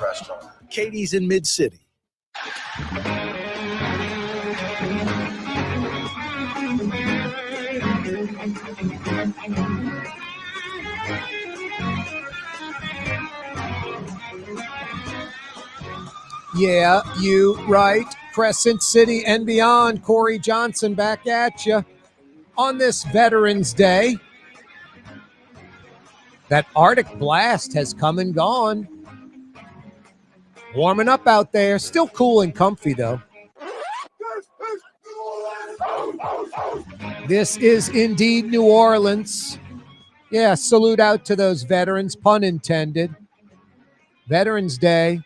restaurant. Katie's in Mid-City. Yeah, you right. Crescent City and beyond. Corey Johnson back at you on this Veterans Day. That Arctic blast has come and gone. Warming up out there. Still cool and comfy, though. This is indeed New Orleans. Yeah, salute out to those veterans, pun intended. Veterans Day.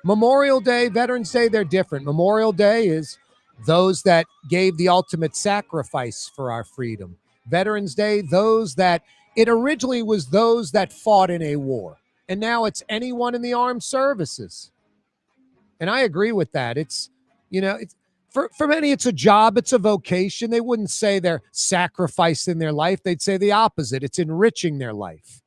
Memorial Day, Veterans Day, they're different. Memorial Day is those that gave the ultimate sacrifice for our freedom. Veterans Day, it originally was those that fought in a war. And now it's anyone in the armed services. And I agree with that. It's for many, it's a job, it's a vocation. They wouldn't say they're sacrificing their life. They'd say the opposite. It's enriching their life.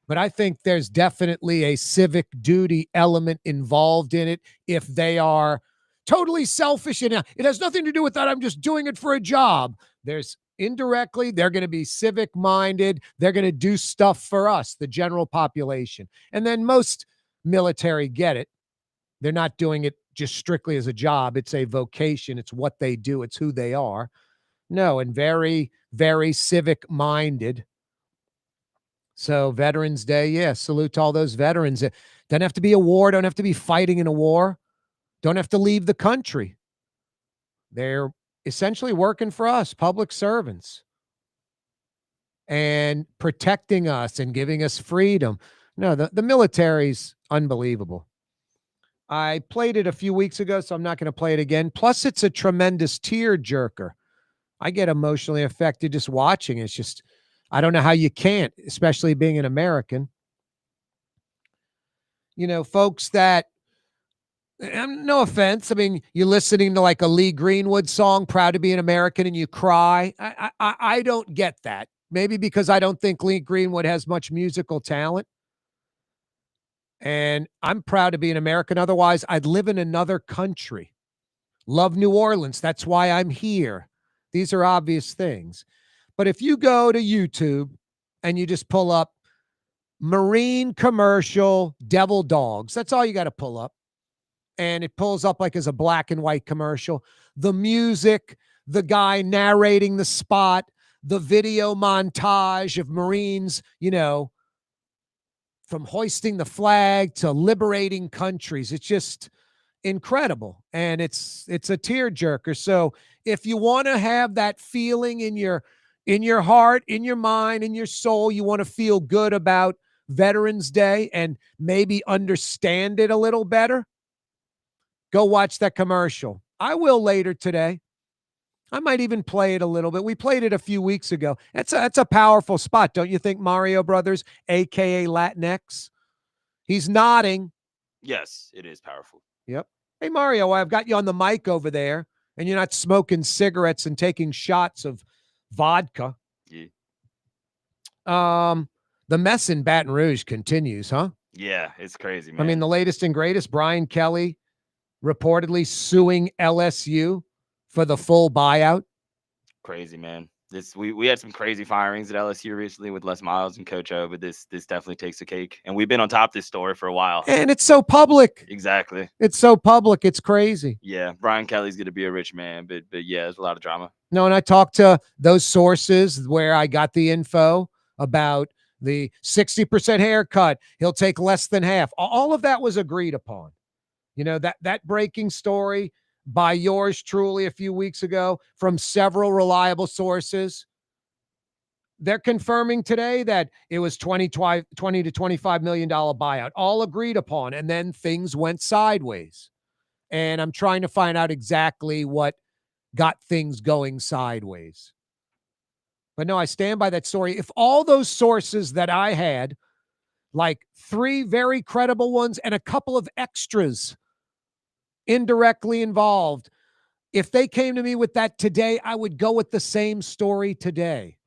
But I think there's definitely a civic duty element involved in it if they are totally selfish. And it has nothing to do with that. I'm just doing it for a job. There's indirectly, they're going to be civic minded. They're going to do stuff for us, the general population. And then most military get it. They're not doing it just strictly as a job. It's a vocation. It's what they do. It's who they are. No, and very, very civic minded. So Veterans Day, yeah, salute to all those veterans. Don't have to be a war, don't have to be fighting in a war, don't have to leave the country. They're essentially working for us, public servants, and protecting us and giving us freedom. No, the military's unbelievable. I played it a few weeks ago, so I'm not going to play it again. Plus, it's a tremendous tear jerker. I get emotionally affected just watching. It's just, I don't know how you can't, especially being an American. You know, folks that, no offense, I mean, you're listening to like a Lee Greenwood song, Proud to be an American, and you cry. I don't get that. Maybe because I don't think Lee Greenwood has much musical talent. And I'm proud to be an American. Otherwise, I'd live in another country. Love New Orleans. That's why I'm here. These are obvious things. But if you go to YouTube and you just pull up Marine commercial devil dogs, that's all you got to pull up. And it pulls up like as a black and white commercial. The music, the guy narrating the spot, the video montage of Marines, you know, from hoisting the flag to liberating countries. It's just incredible. And it's a tearjerker. So if you want to have that feeling in your heart, in your mind, in your soul, you want to feel good about Veterans Day and maybe understand it a little better, go watch that commercial. I will later today. I might even play it a little bit. We played it a few weeks ago. That's a powerful spot, don't you think, Mario Brothers, a.k.a. Latinx? He's nodding. Yes, it is powerful. Yep. Hey, Mario, I've got you on the mic over there, and you're not smoking cigarettes and taking shots of vodka. Yeah. The mess in Baton Rouge continues, huh? Yeah, it's crazy, man. I mean, the latest and greatest, Brian Kelly reportedly suing LSU for the full buyout. Crazy, man. We had some crazy firings at LSU recently with Les Miles and Coach O, but this definitely takes the cake. And we've been on top of this story for a while. And it's so public. Exactly. It's so public. It's crazy. Yeah, Brian Kelly's going to be a rich man, but yeah, there's a lot of drama. No, and I talked to those sources where I got the info about the 60% haircut. He'll take less than half. All of that was agreed upon. You know, that breaking story by yours truly a few weeks ago from several reliable sources. They're confirming today that it was $20 to $25 million buyout, all agreed upon. And then things went sideways. And I'm trying to find out exactly what got things going sideways. But no, I stand by that story. If all those sources that I had, like 3 very credible ones and a couple of extras indirectly involved, if they came to me with that today, I would go with the same story today.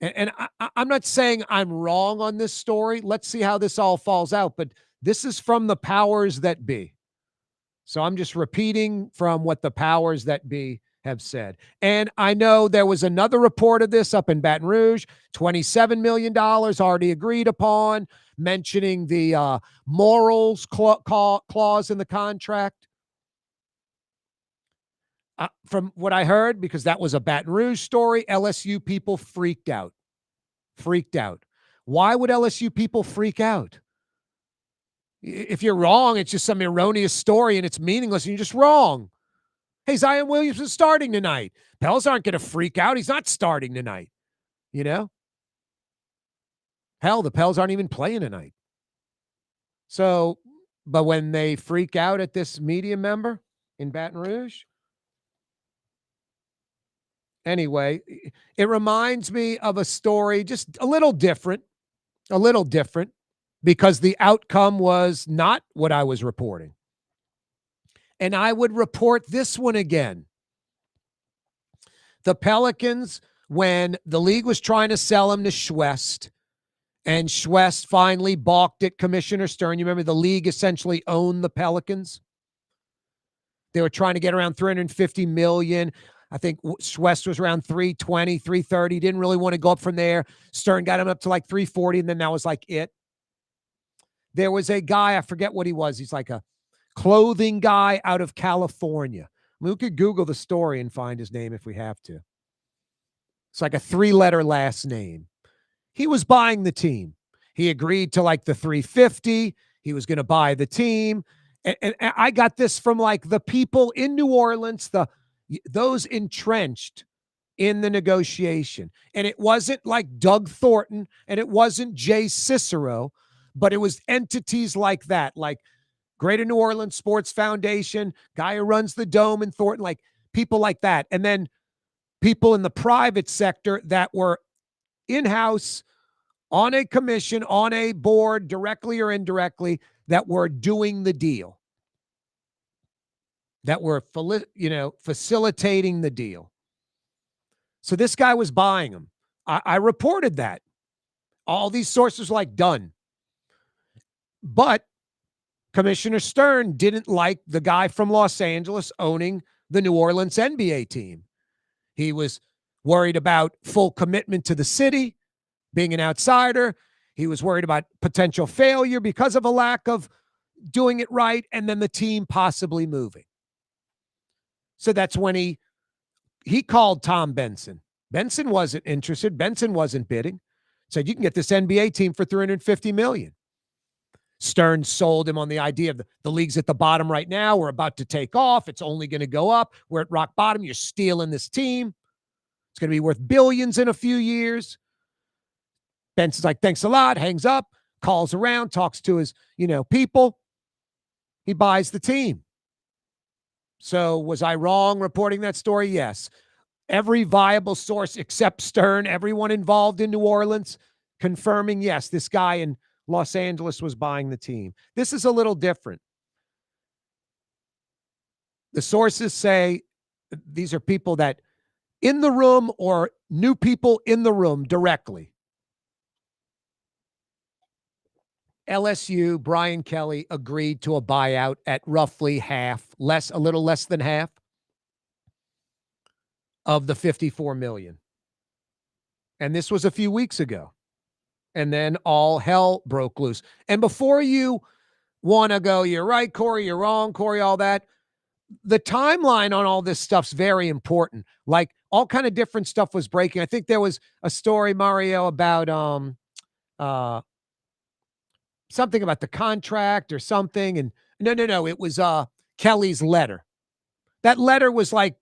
And I'm not saying I'm wrong on this story. Let's see how this all falls out. But this is from the powers that be. So I'm just repeating from what the powers that be have said. And I know there was another report of this up in Baton Rouge, $27 million already agreed upon, mentioning the morals clause in the contract. From what I heard, because that was a Baton Rouge story, LSU people freaked out. Freaked out. Why would LSU people freak out? If you're wrong, it's just some erroneous story and it's meaningless and you're just wrong. Hey, Zion Williamson's starting tonight. Pels aren't going to freak out. He's not starting tonight. You know? Hell, the Pels aren't even playing tonight. So, but when they freak out at this media member in Baton Rouge, anyway, it reminds me of a story just a little different, because the outcome was not what I was reporting. And I would report this one again. The Pelicans, when the league was trying to sell him to Schwest, and Schwest finally balked at Commissioner Stern. You remember the league essentially owned the Pelicans? They were trying to get around $350 million. I think Schwest was around $320, $330. Didn't really want to go up from there. Stern got him up to like $340, and then that was like it. There was a guy, I forget what he was. He's like a clothing guy out of California. We could Google the story and find his name if we have to. It's like a 3-letter last name. He was buying the team. He agreed to like the $350. He was going to buy the team. And I got this from like the people in New Orleans, those entrenched in the negotiation. And it wasn't like Doug Thornton and it wasn't Jay Cicero, but it was entities like that, like Greater New Orleans Sports Foundation, guy who runs the Dome in Thornton, like people like that. And then people in the private sector that were in-house on a commission, on a board, directly or indirectly, that were doing the deal, that were, facilitating the deal. So this guy was buying them. I reported that. All these sources were like, done. But Commissioner Stern didn't like the guy from Los Angeles owning the New Orleans NBA team. He was worried about full commitment to the city, being an outsider. He was worried about potential failure because of a lack of doing it right, and then the team possibly moving. So that's when he called Tom Benson. Benson wasn't interested. Benson wasn't bidding. Said, you can get this NBA team for $350 million. Stern sold him on the idea of the league's at the bottom right now. We're about to take off. It's only going to go up. We're at rock bottom. You're stealing this team. It's going to be worth billions in a few years. Benson's like, thanks a lot, hangs up, calls around, talks to his, people. He buys the team. So was I wrong reporting that story? Yes. Every viable source except Stern, everyone involved in New Orleans, confirming, yes, this guy in Los Angeles was buying the team. This is a little different. The sources say these are people that in the room or new people in the room directly. LSU, Brian Kelly agreed to a buyout at roughly half, a little less than half of the $54 million. And this was a few weeks ago. And then all hell broke loose. And before you want to go, you're right, Corey, you're wrong, Corey, all that, the timeline on all this stuff's very important. Like all kind of different stuff was breaking. I think there was a story, Mario, about something about the contract or something. And no. It was Kelly's letter. That letter was like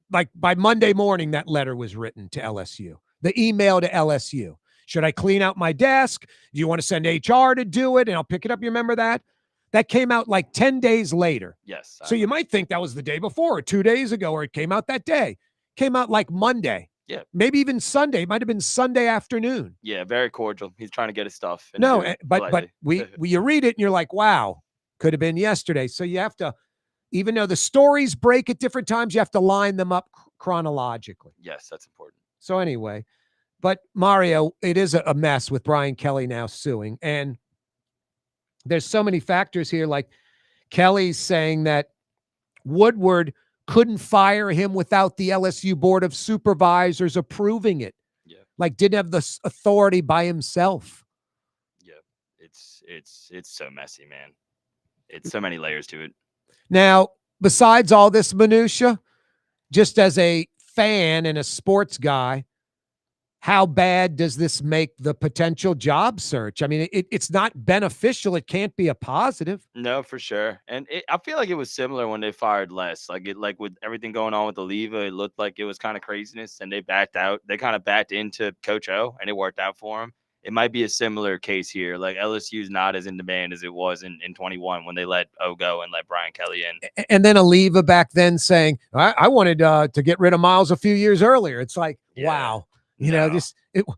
by Monday morning, that letter was written to LSU. The email to LSU. Should I clean out my desk? Do you want to send HR to do it? And I'll pick it up. You remember that? That came out like 10 days later. Yes. So you might think that was the day before or 2 days ago, or it came out that day. Came out like Monday. Yeah. Maybe even Sunday. It might have been Sunday afternoon. Yeah, very cordial. He's trying to get his stuff. No, but you read it and you're like, wow, could have been yesterday. So you have to, even though the stories break at different times, you have to line them up chronologically. Yes, that's important. So anyway, But Mario, it is a mess with Brian Kelly now suing. And there's so many factors here. Like Kelly's saying that Woodward couldn't fire him without the LSU Board of Supervisors approving it. Yeah. Like didn't have the authority by himself. Yeah. It's so messy, man. It's so many layers to it. Now, besides all this minutia, just as a fan and a sports guy, how bad does this make the potential job search? I mean, it's not beneficial. It can't be a positive. No, for sure. And I feel like it was similar when they fired Les. Like with everything going on with Oliva, it looked like it was kind of craziness, and they backed out. They kind of backed into Coach O, and it worked out for him. It might be a similar case here. Like LSU's not as in demand as it was in 21 when they let O go and let Brian Kelly in. And then Oliva back then saying, I wanted to get rid of Miles a few years earlier. It's like, wow.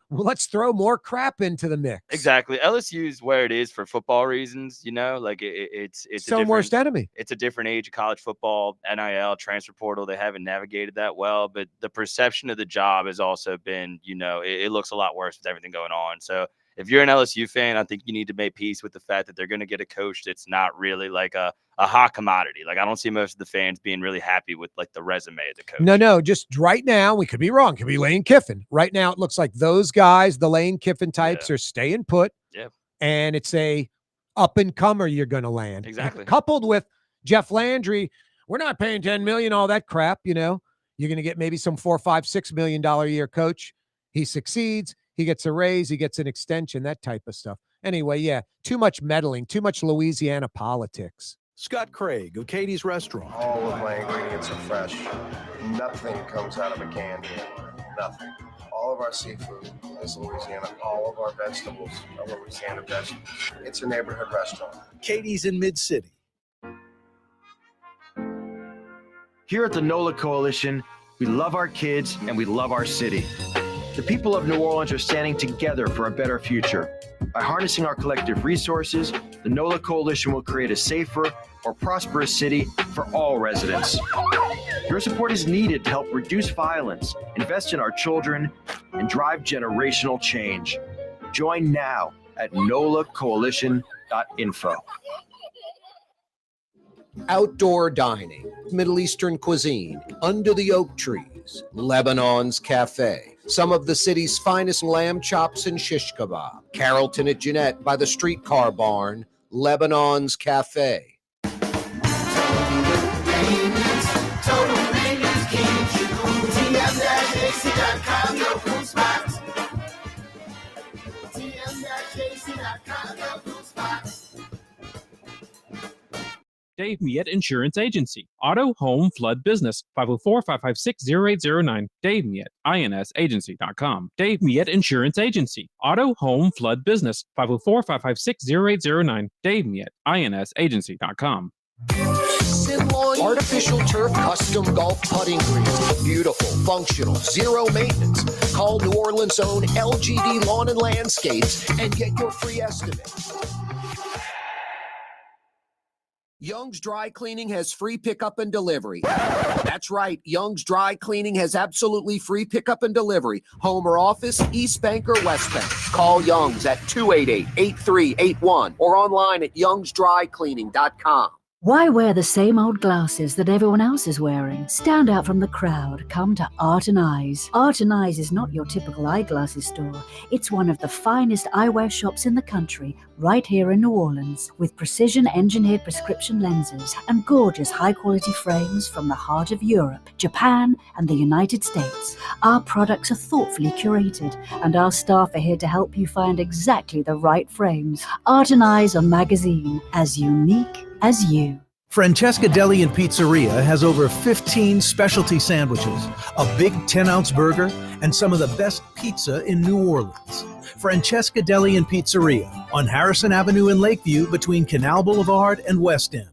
Let's throw more crap into the mix. Exactly. LSU's where it is for football reasons, like it's so worst enemy. It's a different age of college football, NIL, transfer portal. They haven't navigated that well, but the perception of the job has also been, it looks a lot worse with everything going on. So if you're an LSU fan, I think you need to make peace with the fact that they're going to get a coach that's not really like a hot commodity. Like I don't see most of the fans being really happy with like the resume of the coach. No, just right now, we could be wrong. It could be Lane Kiffin. Right now, it looks like those guys, the Lane Kiffin types, are staying put. Yeah. And it's a up and comer you're going to land. Exactly. Coupled with Jeff Landry, we're not paying $10 million, all that crap. You're going to get maybe some $4, $5, $6 million a year coach. He succeeds. He gets a raise. He gets an extension, that type of stuff. Anyway, yeah, too much meddling, too much Louisiana politics. Scott Craig of Katie's Restaurant. All of my ingredients are fresh. Nothing comes out of a can here. Nothing. All of our seafood is Louisiana. All of our vegetables are Louisiana vegetables. It's a neighborhood restaurant. Katie's in Mid-City. Here at the NOLA Coalition, we love our kids and we love our city. The people of New Orleans are standing together for a better future. By harnessing our collective resources, the NOLA Coalition will create a safer, more prosperous city for all residents. Your support is needed to help reduce violence, invest in our children, and drive generational change. Join now at nolacoalition.info. Outdoor dining, Middle Eastern cuisine, under the oak trees, Lebanon's Cafe. Some of the city's finest lamb chops and shish kebab. Carrollton at Jeanette by the streetcar barn, Lebanon's Cafe. Dave Miet Insurance Agency. Auto, home, flood, business. 504-556-0809. Dave Miet, insagency.com. Dave Miet Insurance Agency. Auto, home, flood, business. 504-556-0809. Dave Miet, insagency.com. Artificial turf custom golf putting greens. Beautiful, functional, zero maintenance. Call New Orleans' own LGD Lawn and Landscapes and get your free estimate. Young's Dry Cleaning has free pickup and delivery. That's right. Young's Dry Cleaning has absolutely free pickup and delivery. Home or office, East Bank or West Bank. Call Young's at 288-8381 or online at youngsdrycleaning.com. Why wear the same old glasses that everyone else is wearing? Stand out from the crowd. Come to Art and Eyes. Art and Eyes is not your typical eyeglasses store. It's one of the finest eyewear shops in the country, right here in New Orleans, with precision-engineered prescription lenses and gorgeous high-quality frames from the heart of Europe, Japan, and the United States. Our products are thoughtfully curated, and our staff are here to help you find exactly the right frames. Art and Eyes on Magazine, as unique as you. Francesca Deli and Pizzeria has over 15 specialty sandwiches, a big 10-ounce burger, and some of the best pizza in New Orleans. Francesca Deli and Pizzeria on Harrison Avenue in Lakeview between Canal Boulevard and West End.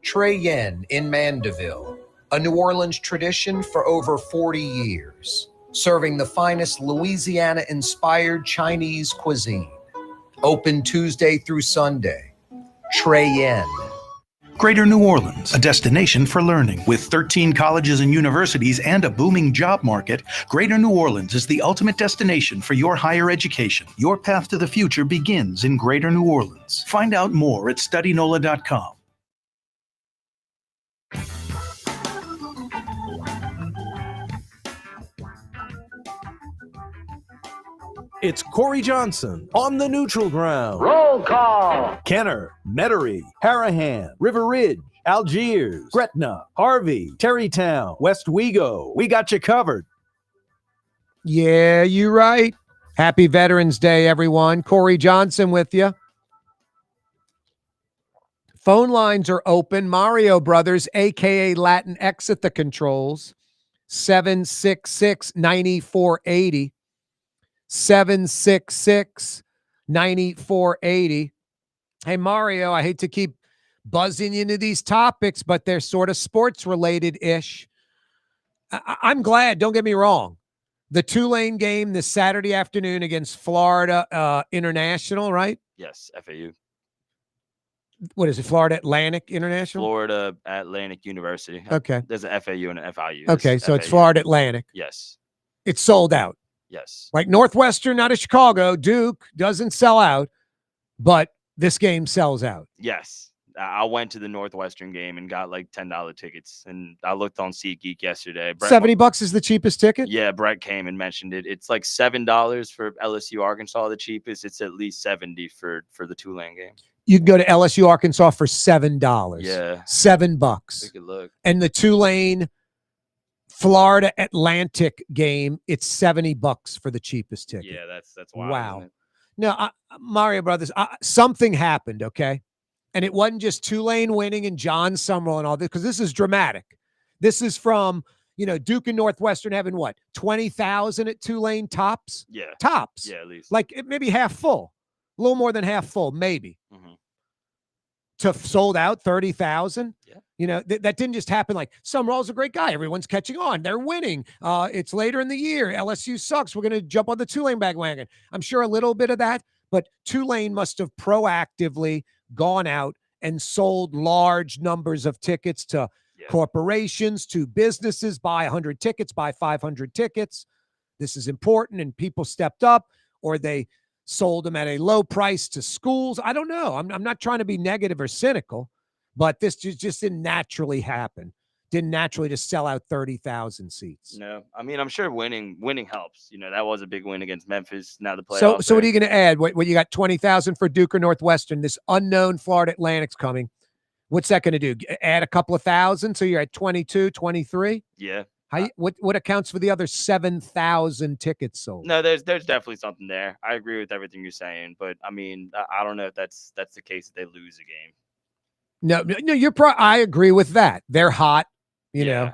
Trey Yen in Mandeville, a New Orleans tradition for over 40 years, serving the finest Louisiana-inspired Chinese cuisine. Open Tuesday through Sunday. Trey Yen. Greater New Orleans, a destination for learning. With 13 colleges and universities and a booming job market, Greater New Orleans is the ultimate destination for your higher education. Your path to the future begins in Greater New Orleans. Find out more at studynola.com. It's Corey Johnson on the neutral ground. Roll call. Kenner, Metairie, Harahan, River Ridge, Algiers, Gretna, Harvey, Terrytown, West Wego. We got you covered. Yeah, you're right. Happy Veterans Day, everyone. Corey Johnson with you. Phone lines are open. Mario Brothers, a.k.a. Latin X at the controls, 766-9480. 766-9480. Hey, Mario, I hate to keep buzzing you into these topics, but they're sort of sports related-ish. I'm glad, don't get me wrong. The Tulane game this Saturday afternoon against Florida International, right? Yes, FAU. What is it, Florida Atlantic International? Florida Atlantic University. Okay. There's an FAU and an FIU. Okay, so it's Florida Atlantic. Yes. It's sold out. Yes. Like Northwestern out of Chicago, Duke doesn't sell out, but this game sells out. Yes. I went to the Northwestern game and got like $10 tickets, and I looked on SeatGeek yesterday. $70 is the cheapest ticket? Yeah, Brett came and mentioned it. It's like $7 for LSU Arkansas, the cheapest. It's at least $70 for the Tulane game. You can go to LSU Arkansas for $7. Yeah. $7. Take a look. And the Tulane Florida Atlantic game, it's $70 for the cheapest ticket. Yeah, that's wild. Wow. Isn't it? No, Mario Brothers, something happened, okay? And it wasn't just Tulane winning and John Summerall and all this, because this is dramatic. This is from, Duke and Northwestern having what, 20,000 at Tulane tops? Yeah. Tops. Yeah, at least. Like maybe half full, a little more than half full, maybe. Mm-hmm. To sold out 30,000. Yeah. That didn't just happen. Like Summerall's a great guy. Everyone's catching on. They're winning. It's later in the year. LSU sucks. We're going to jump on the Tulane bandwagon. I'm sure a little bit of that, but Tulane must have proactively gone out and sold large numbers of tickets to corporations, to businesses. Buy 100 tickets, buy 500 tickets. This is important, and people stepped up, or they sold them at a low price to schools. I don't know. I'm not trying to be negative or cynical, but this just didn't naturally happen. Didn't naturally just sell out 30,000 seats. No, I mean, I'm sure winning helps. That was a big win against Memphis. Now the playoffs. So what are you going to add? What you got 20,000 for Duke or Northwestern? This unknown Florida Atlantic's coming. What's that going to do? Add a couple of thousand, so you're at 22, 23? Yeah. What accounts for the other 7,000 tickets sold? No, there's definitely something there. I agree with everything you're saying, but I mean, I don't know if that's the case if they lose a game. No, I agree with that. They're hot, you know.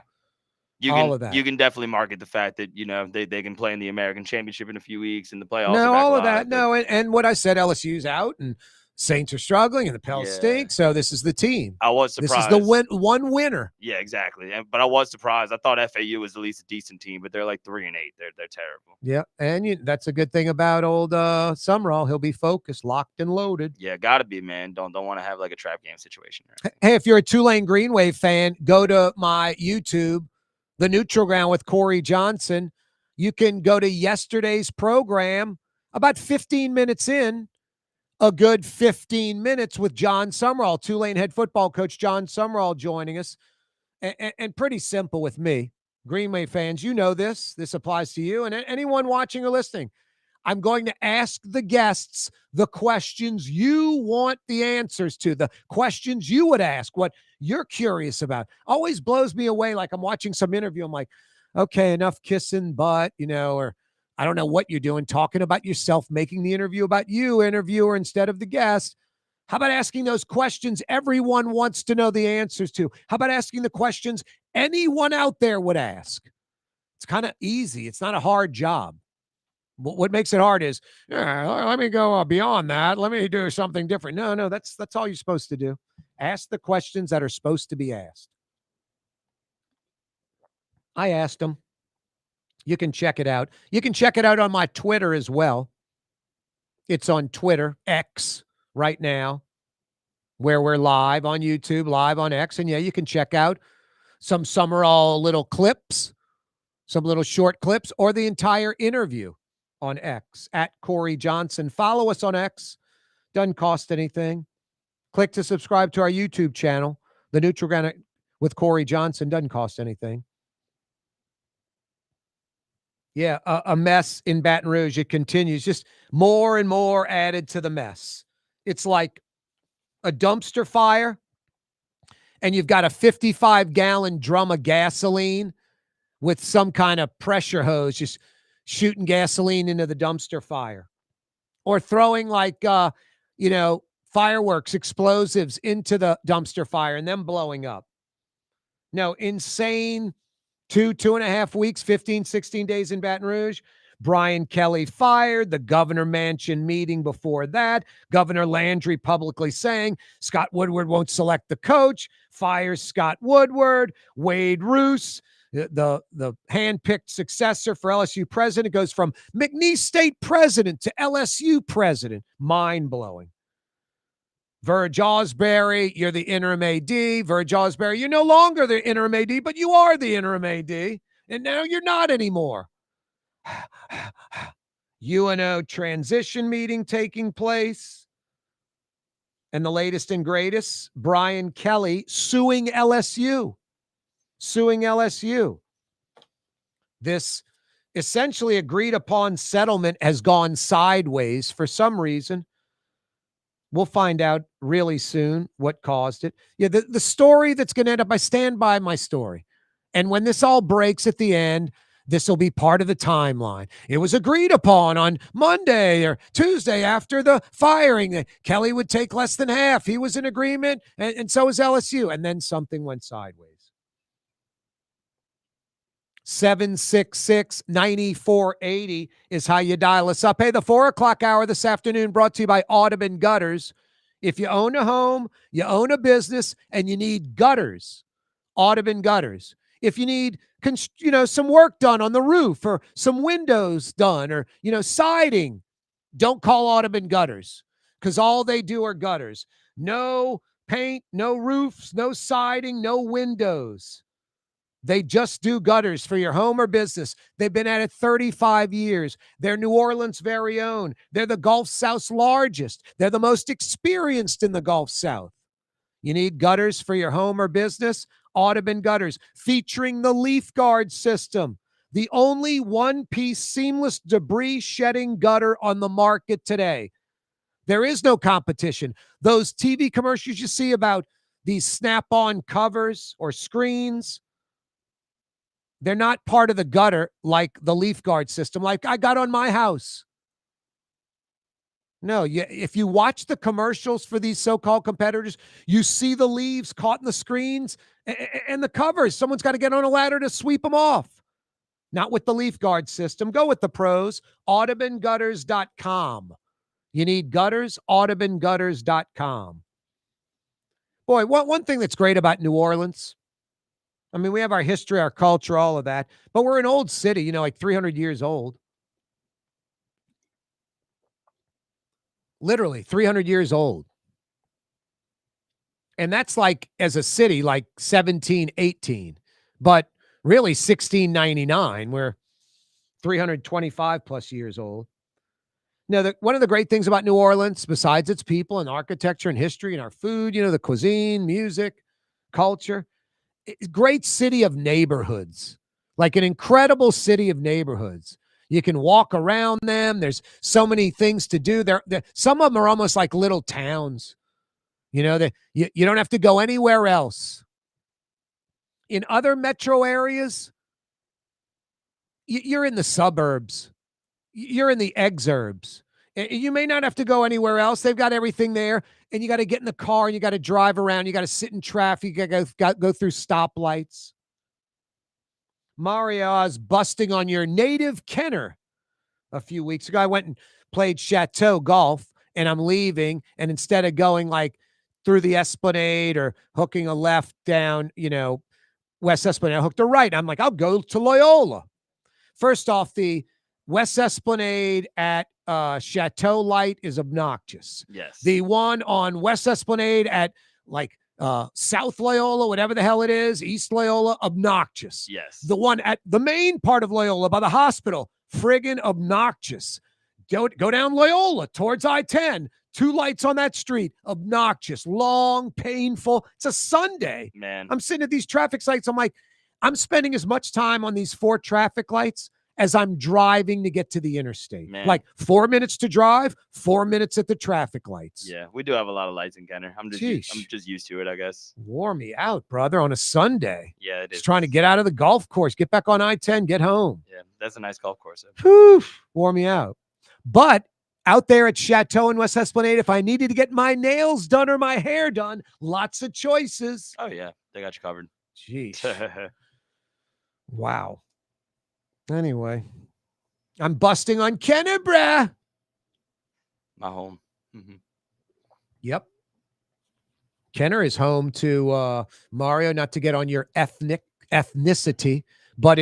All of that. You can definitely market the fact that, they can play in the American Championship in a few weeks and the playoffs. No, all of that. No, and what I said, LSU's out and Saints are struggling and the Pels stink. So this is the team. I was surprised. This is the one winner. Yeah, exactly. But I was surprised. I thought FAU was at least a decent team, but they're like 3-8. They're terrible. Yeah, and that's a good thing about old Summerall. He'll be focused, locked and loaded. Yeah, gotta be, man. Don't want to have like a trap game situation. Hey, if you're a Tulane Green Wave fan, go to my YouTube, The Neutral Ground with Corey Johnson. You can go to yesterday's program about 15 minutes in. A good 15 minutes with John Summerall, Tulane head football coach John Summerall joining us. And pretty simple with me. Green Wave fans, you know this. This applies to you and anyone watching or listening. I'm going to ask the guests the questions you want the answers to, the questions you would ask, what you're curious about. Always blows me away like I'm watching some interview. I'm like, okay, enough kissing butt, or I don't know what you're doing, talking about yourself, making the interview about you, interviewer, instead of the guest. How about asking those questions everyone wants to know the answers to? How about asking the questions anyone out there would ask? It's kind of easy. It's not a hard job. What makes it hard is, let me go beyond that. Let me do something different. No, that's all you're supposed to do. Ask the questions that are supposed to be asked. I asked them. You can check it out. You can check it out on my Twitter as well. It's on Twitter, X, right now. where we're live on YouTube, live on X. And yeah, you can check out some Summerall little clips, some little short clips, or the entire interview on X at Corey Johnson. Follow us on X. Doesn't cost anything. Click to subscribe to our YouTube channel, The Nutriganic with Corey Johnson. Doesn't cost anything. Yeah, a mess in Baton Rouge. It continues. Just more and more added to the mess. It's like a dumpster fire, and you've got a 55-gallon drum of gasoline with some kind of pressure hose just shooting gasoline into the dumpster fire. Or throwing fireworks, explosives into the dumpster fire and them blowing up. No, insane 2.5 weeks, 15, 16 days in Baton Rouge. Brian Kelly fired, the Governor Manchin meeting before that, Governor Landry publicly saying Scott Woodward won't select the coach, fires Scott Woodward, Wade Roos, the handpicked successor for LSU president, goes from McNeese State president to LSU president. Mind-blowing. Verge Osbury, you're the interim AD. Verge Osbury, you're no longer the interim AD, but you are the interim AD. And now you're not anymore. UNO transition meeting taking place. And the latest and greatest, Brian Kelly suing LSU. Suing LSU. This essentially agreed upon settlement has gone sideways for some reason. We'll find out really soon what caused it. Yeah, the story that's going to end up, I stand by my story. And when this all breaks at the end, this will be part of the timeline. It was agreed upon on Monday or Tuesday after the firing that Kelly would take less than half. He was in agreement, and so was LSU. And then something went sideways. 766-9480 is how you dial us up. Hey, the 4 o'clock hour this afternoon brought to you by Audubon Gutters. If you own a home, you own a business, and you need gutters, Audubon Gutters. If you need, some work done on the roof or some windows done or, siding, don't call Audubon Gutters because all they do are gutters. No paint, no roofs, no siding, no windows. They just do gutters for your home or business. They've been at it 35 years. They're New Orleans' very own. They're the Gulf South's largest. They're the most experienced in the Gulf South. You need gutters for your home or business? Audubon Gutters, featuring the Leaf Guard system, the only one-piece seamless debris shedding gutter on the market today. There is no competition. Those TV commercials you see about these snap-on covers or screens, they're not part of the gutter like the Leaf Guard system, like I got on my house. No, if you watch the commercials for these so-called competitors, you see the leaves caught in the screens and the covers. Someone's got to get on a ladder to sweep them off. Not with the Leaf Guard system. Go with the pros. AudubonGutters.com. You need gutters? AudubonGutters.com. Boy, one thing that's great about New Orleans, I mean, we have our history, our culture, all of that, but we're an old city, like 300 years old. Literally 300 years old. And that's like, as a city, like 1718, but really 1699. We're 325 plus years old. Now, one of the great things about New Orleans, besides its people and architecture and history and our food, the cuisine, music, culture, great city of neighborhoods, like an incredible city of neighborhoods. You can walk around them. There's so many things to do. Some of them are almost like little towns. You don't have to go anywhere else. In other metro areas, you're in the suburbs. You're in the exurbs. You may not have to go anywhere else. They've got everything there, and you got to get in the car, and you got to drive around. You got to sit in traffic. You got to go through stoplights. Mario Oz busting on your native Kenner a few weeks ago. I went and played Chateau Golf, and I'm leaving, and instead of going like through the Esplanade or hooking a left down, West Esplanade, I hooked a right. I'm like, I'll go to Loyola. First off, the West Esplanade at Chateau Light is obnoxious. Yes. The one on West Esplanade at like South Loyola, whatever the hell it is, East Loyola, obnoxious. Yes. The one at the main part of Loyola by the hospital, friggin' obnoxious. Go down Loyola towards I-10. 2 lights on that street, obnoxious, long, painful. It's a Sunday. Man. I'm sitting at these traffic lights. I'm like, I'm spending as much time on these 4 traffic lights as I'm driving to get to the interstate. Man. Like 4 minutes to drive, 4 minutes at the traffic lights. Yeah, we do have a lot of lights in Kenner. I'm just used to it, I guess. Wore me out, brother, on a Sunday. Yeah, it is. Just trying to get out of the golf course, get back on I-10, get home. Yeah, that's a nice golf course. Whew, wore me out. But out there at Chateau in West Esplanade, if I needed to get my nails done or my hair done, lots of choices. Oh, yeah. They got you covered. Jeez. Wow. Anyway, I'm busting on Kenner, bruh. My home. Mm-hmm. Yep. Kenner is home to Mario, not to get on your ethnicity, but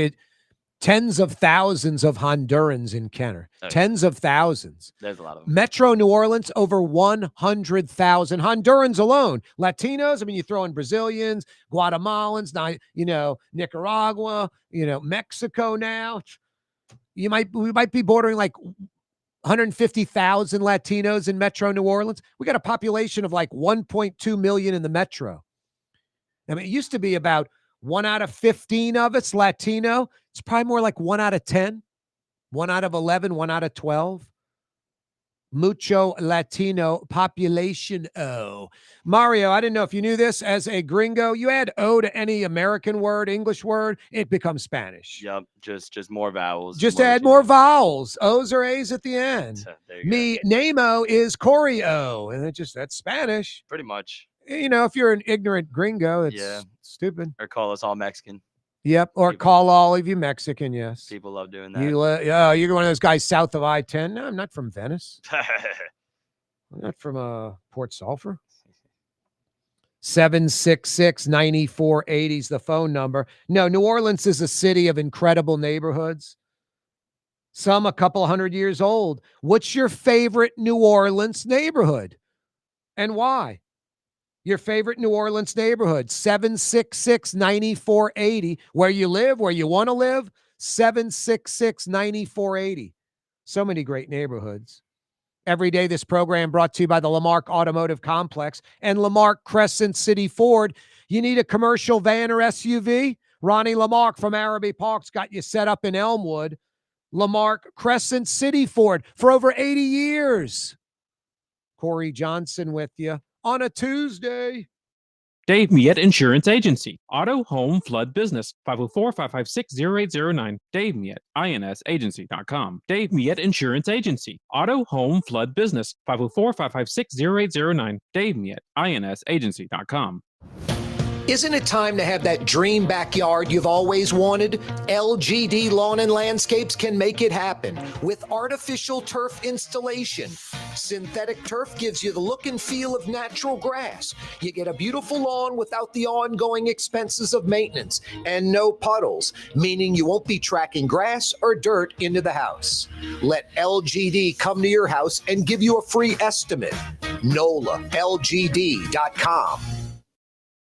tens of thousands of Hondurans in Kenner. Oh, yeah. Tens of thousands. There's a lot of them. Metro New Orleans, over 100,000 Hondurans alone. Latinos, I mean, you throw in Brazilians, Guatemalans, Nicaragua, Mexico now. We might be bordering like 150,000 Latinos in Metro New Orleans. We got a population of like 1.2 million in the Metro. I mean, it used to be about 1 out of 15 of it's Latino. It's probably more like 1 out of 10, 1 out of 11, 1 out of 12. Mucho Latino population. Oh, Mario, I didn't know if you knew this. As a gringo, you add O to any American word, English word, it becomes Spanish. Yep, just more vowels. Just add more vowels, O's or A's at the end. Me, Namo is Corey-O, and that's Spanish. Pretty much. If you're an ignorant gringo, it's stupid. Or call us all Mexican. Yep, or call all of you Mexican, yes. People love doing that. You're one of those guys south of I-10. No, I'm not from Venice. I'm not from Port Sulphur. 766-9480 is the phone number. No, New Orleans is a city of incredible neighborhoods. Some a couple hundred years old. What's your favorite New Orleans neighborhood? And why? Your favorite New Orleans neighborhood, 766-9480. Where you live, where you want to live, 766-9480. So many great neighborhoods. Every day, this program brought to you by the Lamarck Automotive Complex and Lamarck Crescent City Ford. You need a commercial van or SUV? Ronnie Lamarck from Araby Park's got you set up in Elmwood. Lamarck Crescent City Ford for over 80 years. Corey Johnson with you on a Tuesday. Dave Miette Insurance Agency. Auto, home, flood, business. 504-556-0809. Dave Miette, INSagency.com. Dave Miette Insurance Agency. Auto, home, flood, business. 504-556-0809. Dave Miette, INSagency.com. Isn't it time to have that dream backyard you've always wanted? LGD Lawn and Landscapes can make it happen with artificial turf installation. Synthetic turf gives you the look and feel of natural grass. You get a beautiful lawn without the ongoing expenses of maintenance and no puddles, meaning you won't be tracking grass or dirt into the house. Let LGD come to your house and give you a free estimate. NOLALGD.com.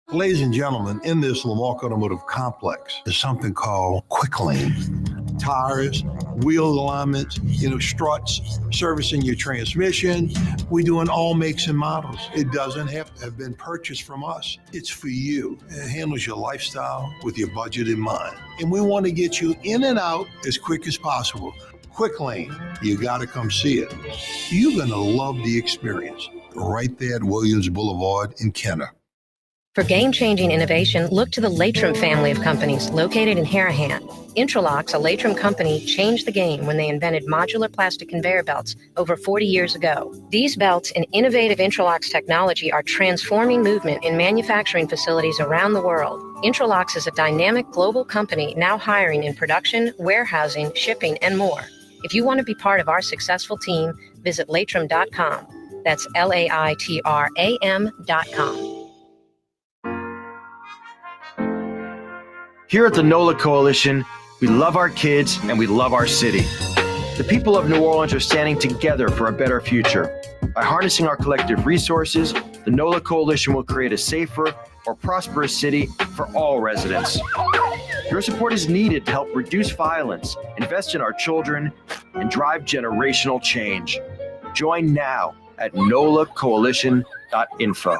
Ladies and gentlemen, in this Lamarck Automotive Complex is something called Quick Lane. Tires, wheel alignments, struts, servicing your transmission. We do in all makes and models. It doesn't have to have been purchased from us. It's for you. It handles your lifestyle with your budget in mind. And we want to get you in and out as quick as possible. Quick Lane, you got to come see it. You're going to love the experience. Right there at Williams Boulevard in Kenner. For game-changing innovation, look to the Latrim family of companies located in Harahan. Intralocks, a Latrim company, changed the game when they invented modular plastic conveyor belts over 40 years ago. These belts and innovative Intralocks technology are transforming movement in manufacturing facilities around the world. Intralocks is a dynamic global company now hiring in production, warehousing, shipping, and more. If you want to be part of our successful team, visit Latrim.com. That's LAITRAM.com. Here at the NOLA Coalition, we love our kids and we love our city. The people of New Orleans are standing together for a better future. By harnessing our collective resources, the NOLA Coalition will create a safer, more prosperous city for all residents. Your support is needed to help reduce violence, invest in our children, and drive generational change. Join now at nolacoalition.info.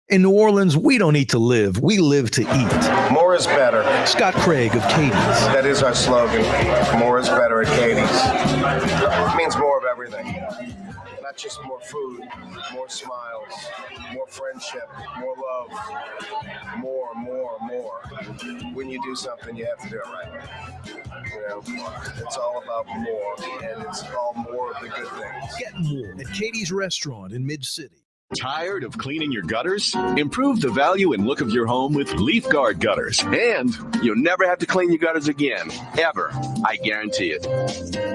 In New Orleans, we don't eat to live, we live to eat. More is better. Scott Craig of Katie's. That is our slogan. More is better at Katie's. It means more of everything. Not just more food, more smiles, more friendship, more love, more. When you do something, you have to do it right. You know, it's all about more, and it's all more of the good things. Get more at Katie's Restaurant in Mid-City. Tired of cleaning your gutters? Improve the value and look of your home with Leaf Guard gutters. And you'll never have to clean your gutters again, ever. I guarantee it.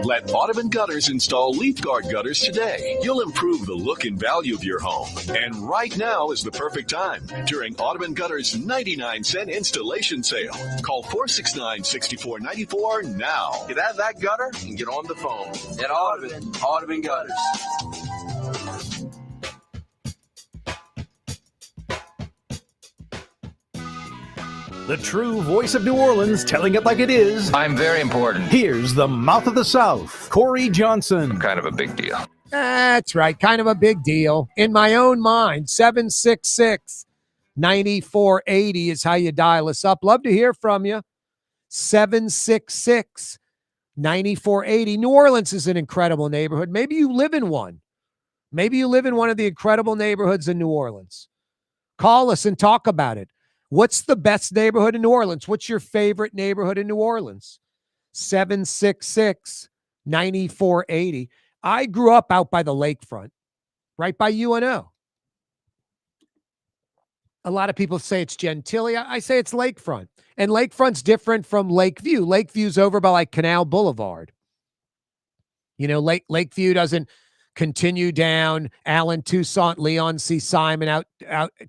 Let Audubon Gutters install Leaf Guard gutters today. You'll improve the look and value of your home. And right now is the perfect time during Audubon Gutters' 99-cent installation sale. Call 469-6494 now. Get out of that gutter and get on the phone. At Audubon Gutters. The true voice of New Orleans, telling it like it is. I'm very important. Here's the mouth of the South, Corey Johnson. Kind of a big deal. That's right. Kind of a big deal. In my own mind, 766-9480 is how you dial us up. Love to hear from you. 766-9480. New Orleans is an incredible neighborhood. Maybe you live in one. Maybe you live in one of the incredible neighborhoods in New Orleans. Call us and talk about it. What's the best neighborhood in New Orleans? What's your favorite neighborhood in New Orleans? 766-9480. I grew up out by the lakefront, right by UNO. A lot of people say it's Gentilly. I say it's lakefront. And lakefront's different from Lakeview. Lakeview's over by like Canal Boulevard. You know, Lakeview doesn't continue down Allen, Toussaint, Leon C. Simon out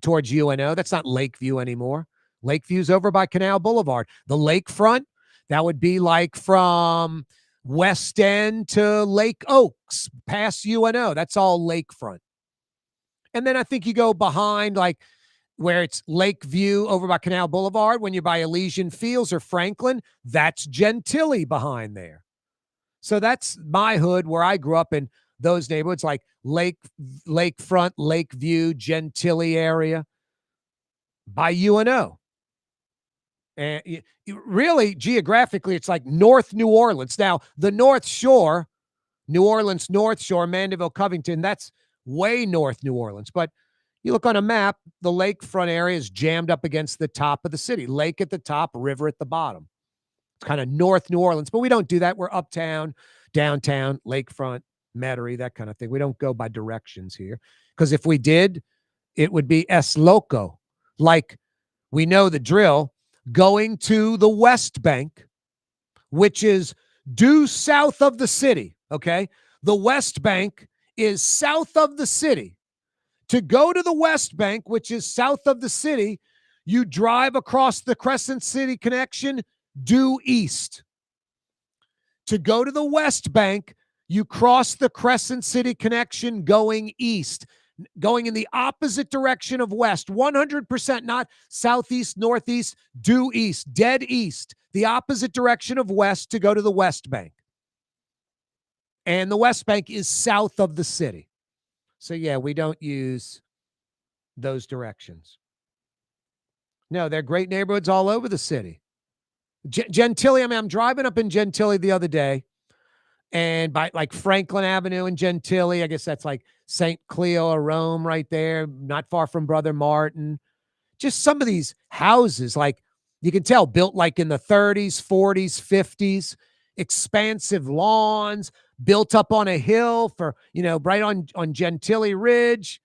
towards UNO. That's not Lakeview anymore. Lakeview's over by Canal Boulevard. The lakefront, that would be like from West End to Lake Oaks, past UNO. That's all lakefront. And then I think you go behind, like where it's Lakeview over by Canal Boulevard, when you're by Elysian Fields or Franklin, that's Gentilly behind there. So that's my hood where I grew up in. Those neighborhoods like Lakefront, Lakeview, Gentilly area by UNO. And really, geographically, it's like North New Orleans. Now, the North Shore, New Orleans, North Shore, Mandeville, Covington, that's way North New Orleans. But you look on a map, the lakefront area is jammed up against the top of the city. Lake at the top, river at the bottom. It's kind of North New Orleans. But we don't do that. We're uptown, downtown, lakefront, Metairie, that kind of thing. We don't go by directions here, because if we did, it would be es loco. Like, we know the drill, going to the West Bank, which is due south of the city, okay? The West Bank is south of the city. To go to the West Bank, which is south of the city, you drive across the Crescent City connection, due east. To go to the West Bank, you cross the Crescent City connection going east, going in the opposite direction of west, 100%, not southeast, northeast, due east, dead east, the opposite direction of west to go to the West Bank. And the West Bank is south of the city. So yeah, we don't use those directions. No, they're great neighborhoods all over the city. Gentilly, I mean, I'm driving up in Gentilly the other day, and by like Franklin Avenue in Gentilly, I guess that's like St. Cleo or Rome right there, not far from Brother Martin. Just some of these houses, like you can tell, built like in the 30s, 40s, 50s, expansive lawns, built up on a hill for, you know, right on Gentilly Ridge,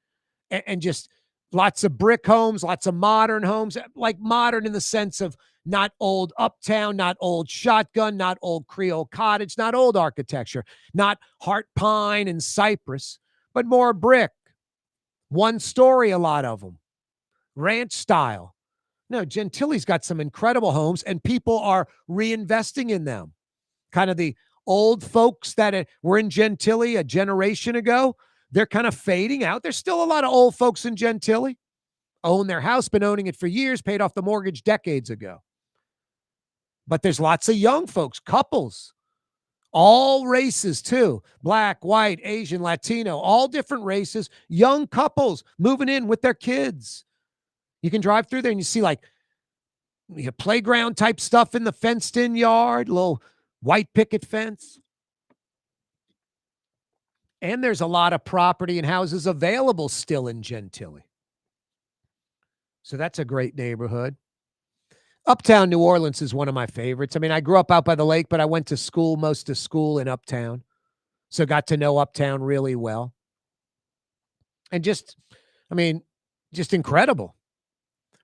and just lots of brick homes, lots of modern homes, like modern in the sense of not old uptown, not old shotgun, not old Creole cottage, not old architecture, not heart pine and cypress, but more brick. One story, a lot of them. Ranch style. No, Gentilly's got some incredible homes, and people are reinvesting in them. Kind of the old folks that were in Gentilly a generation ago, they're kind of fading out. There's still a lot of old folks in Gentilly, own their house, been owning it for years, paid off the mortgage decades ago. But there's lots of young folks, couples, all races too, black, white, Asian, Latino, all different races, young couples moving in with their kids. You can drive through there and you see like playground type stuff in the fenced in yard, little white picket fence. And there's a lot of property and houses available still in Gentilly. So that's a great neighborhood. Uptown New Orleans is one of my favorites. I mean, I grew up out by the lake, but I went to school, most of school in Uptown. So got to know Uptown really well. And just incredible.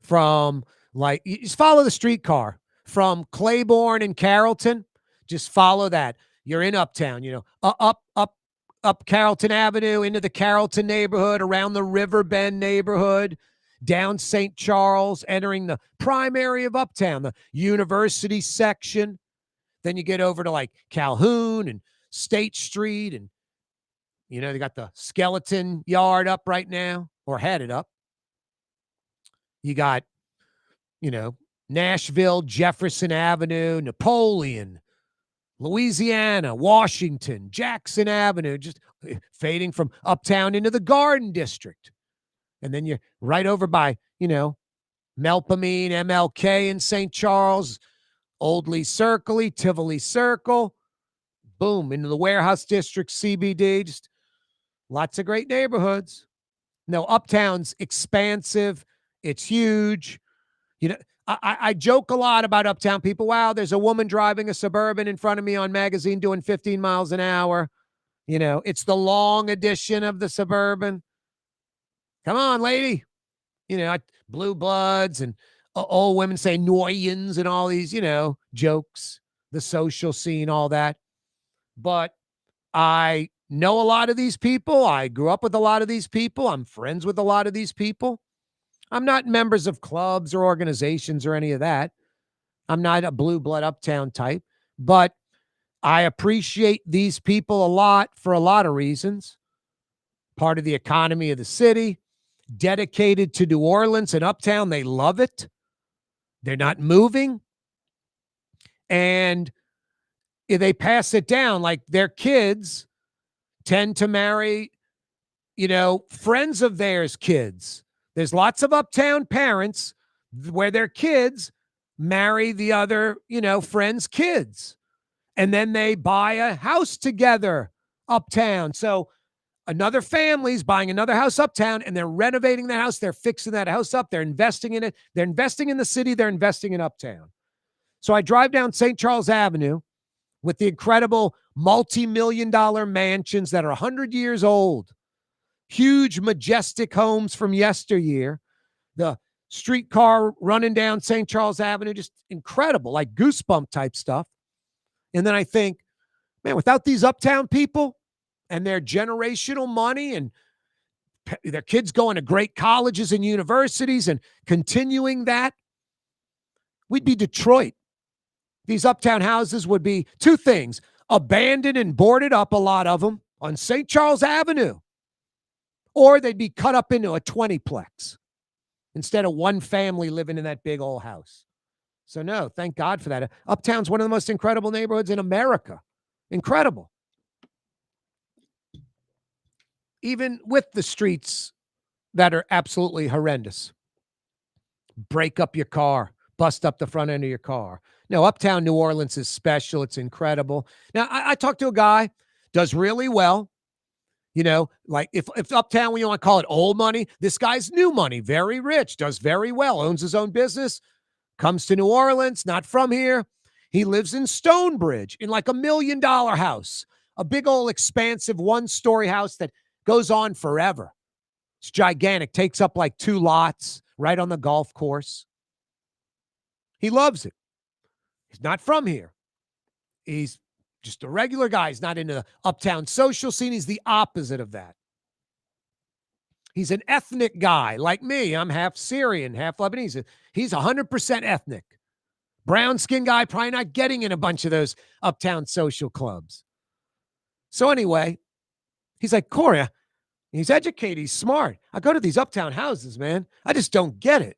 From like, you just follow the streetcar from Claiborne and Carrollton. Just follow that. You're in Uptown, up Carrollton Avenue, into the Carrollton neighborhood, around the Riverbend neighborhood, down St. Charles, entering the prime area of Uptown, the university section. Then you get over to like Calhoun and State Street. And, they got the Skeleton Yard up right now, or headed up. You got, Nashville, Jefferson Avenue, Napoleon, Louisiana, Washington, Jackson Avenue, just fading from Uptown into the Garden District. And then you're right over by, Melpomene, MLK in St. Charles, Old Lee Circle, Tivoli Circle, boom, into the Warehouse District, CBD, just lots of great neighborhoods. No, Uptown's expansive. It's huge. I joke a lot about Uptown people. Wow, there's a woman driving a Suburban in front of me on Magazine doing 15 miles an hour. It's the long edition of the Suburban. Come on, lady. Blue Bloods and old women say Noyens and all these, jokes, the social scene, all that. But I know a lot of these people. I grew up with a lot of these people. I'm friends with a lot of these people. I'm not members of clubs or organizations or any of that. I'm not a blue blood Uptown type, but I appreciate these people a lot for a lot of reasons. Part of the economy of the city, dedicated to New Orleans and Uptown. They love it. They're not moving. And if they pass it down, like their kids tend to marry, friends of theirs' kids. There's lots of Uptown parents where their kids marry the other, friends' kids. And then they buy a house together Uptown. So another family's buying another house Uptown and they're renovating the house. They're fixing that house up. They're investing in it. They're investing in the city. They're investing in Uptown. So I drive down St. Charles Avenue with the incredible multi-million-dollar mansions that are 100 years old. Huge, majestic homes from yesteryear. The streetcar running down St. Charles Avenue, just incredible, like goosebump type stuff. And then I think, man, without these Uptown people and their generational money and their kids going to great colleges and universities and continuing that, we'd be Detroit. These Uptown houses would be two things: abandoned and boarded up, a lot of them, on St. Charles Avenue. Or they'd be cut up into a 20-plex instead of one family living in that big old house. So no, thank God for that. Uptown's one of the most incredible neighborhoods in America. Incredible. Even with the streets that are absolutely horrendous. Break up your car, bust up the front end of your car. No, Uptown New Orleans is special. It's incredible. Now, I talked to a guy, does really well. Like if Uptown, when you want to call it old money, this guy's new money, very rich, does very well, owns his own business, comes to New Orleans, not from here. He lives in Stonebridge in like $1 million house, a big old expansive 1-story house that goes on forever. It's gigantic, takes up like 2 lots right on the golf course. He loves it. He's not from here. He's just a regular guy. He's not into the Uptown social scene. He's the opposite of that. He's an ethnic guy like me. I'm half Syrian, half Lebanese. He's 100% ethnic. brown skin guy probably not getting in a bunch of those uptown social clubs. So anyway, he's like, Corey, he's educated, he's smart. I go to these uptown houses, man. I just don't get it.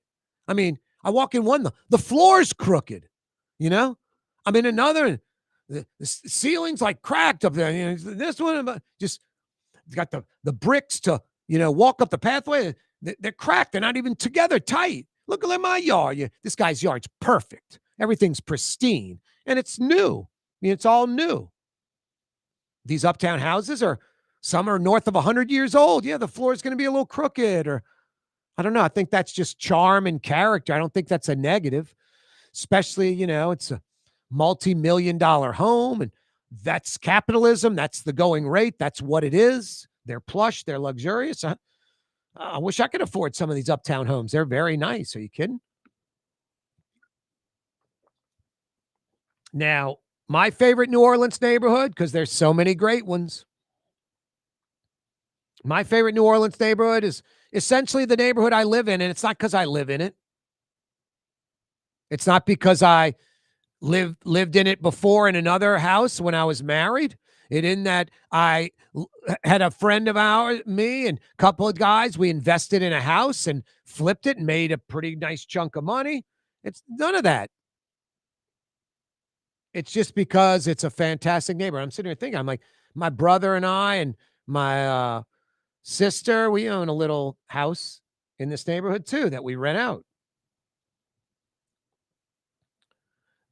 I mean, I walk in one, the floor's crooked, you know? I'm in another, the ceiling's like cracked up there. You know, this one just got the bricks to, walk up the pathway. They're cracked. They're not even together tight. Look at my yard. This guy's yard's perfect. Everything's pristine. And it's new. It's all new. These uptown houses some are north of 100 years old. Yeah, the floor is going to be a little crooked, or I don't know. I think that's just charm and character. I don't think that's a negative, especially, it's a multi-million-dollar home, and that's capitalism. That's the going rate. That's what it is. They're plush. They're luxurious. I wish I could afford some of these uptown homes. They're very nice. Are you kidding? Now, my favorite New Orleans neighborhood, because there's so many great ones. My favorite New Orleans neighborhood is essentially the neighborhood I live in, and it's not because I live in it. It's not because I lived in it before in another house when I was married. It in that I had a friend of ours, me and a couple of guys, we invested in a house and flipped it and made a pretty nice chunk of money. It's none of that. It's just because it's a fantastic neighborhood. I'm sitting here thinking, I'm like, my brother and I and my sister, we own a little house in this neighborhood too that we rent out.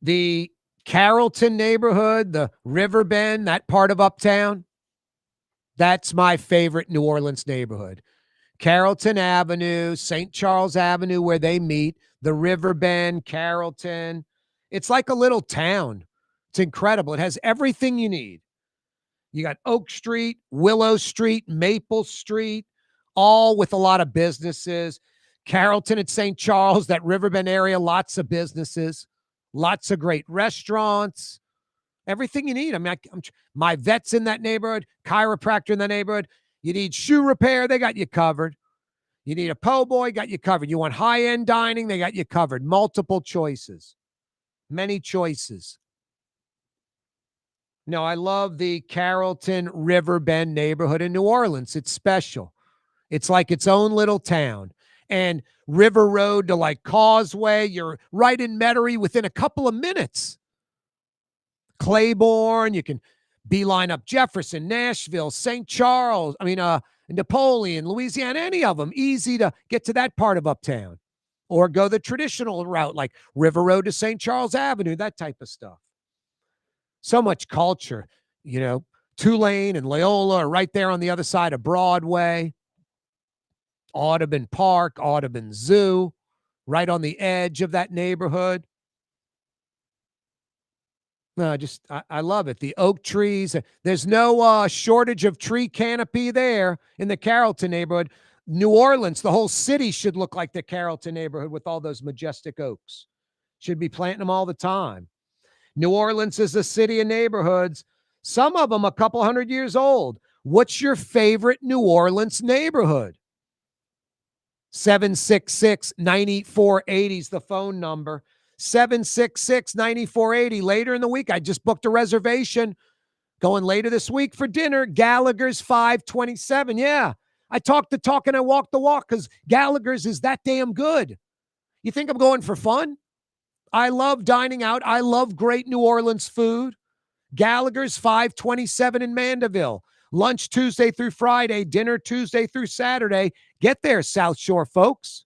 The Carrollton neighborhood, the River Bend, that part of uptown, that's my favorite New Orleans neighborhood. Carrollton Avenue, St. Charles Avenue, where they meet, the River Bend, Carrollton. It's like a little town. It's incredible. It has everything you need. You got Oak Street, Willow Street, Maple Street, all with a lot of businesses. Carrollton and St. Charles, that Riverbend area, lots of businesses, lots of great restaurants, everything you need. I mean, my vet's in that neighborhood, chiropractor in the neighborhood. You need shoe repair, they got you covered. You need a po' boy, got you covered. You want high-end dining, they got you covered. Multiple choices, many choices. No, I love the Carrollton Riverbend neighborhood in New Orleans. It's special. It's like its own little town. And River Road to like Causeway, you're right in Metairie within a couple of minutes. Claiborne, you can beeline up Jefferson, Nashville, St. Charles, Napoleon, Louisiana, any of them. Easy to get to that part of uptown. Or go the traditional route like River Road to St. Charles Avenue, that type of stuff. So much culture, Tulane and Loyola are right there on the other side of Broadway. Audubon Park, Audubon Zoo, right on the edge of that neighborhood. No, I love it. The oak trees. There's no shortage of tree canopy there in the Carrollton neighborhood. New Orleans, the whole city should look like the Carrollton neighborhood with all those majestic oaks. Should be planting them all the time. New Orleans is a city of neighborhoods, some of them a couple hundred years old. What's your favorite New Orleans neighborhood? 766-9480 is the phone number. 766-9480. Later in the week, I just booked a reservation going later this week for dinner. Gallagher's 527. Yeah, I talked the talk and I walked the walk because Gallagher's is that damn good. You think I'm going for fun? I love dining out. I love great New Orleans food. Gallagher's 527 in Mandeville. Lunch Tuesday through Friday, dinner Tuesday through Saturday. Get there, South Shore folks.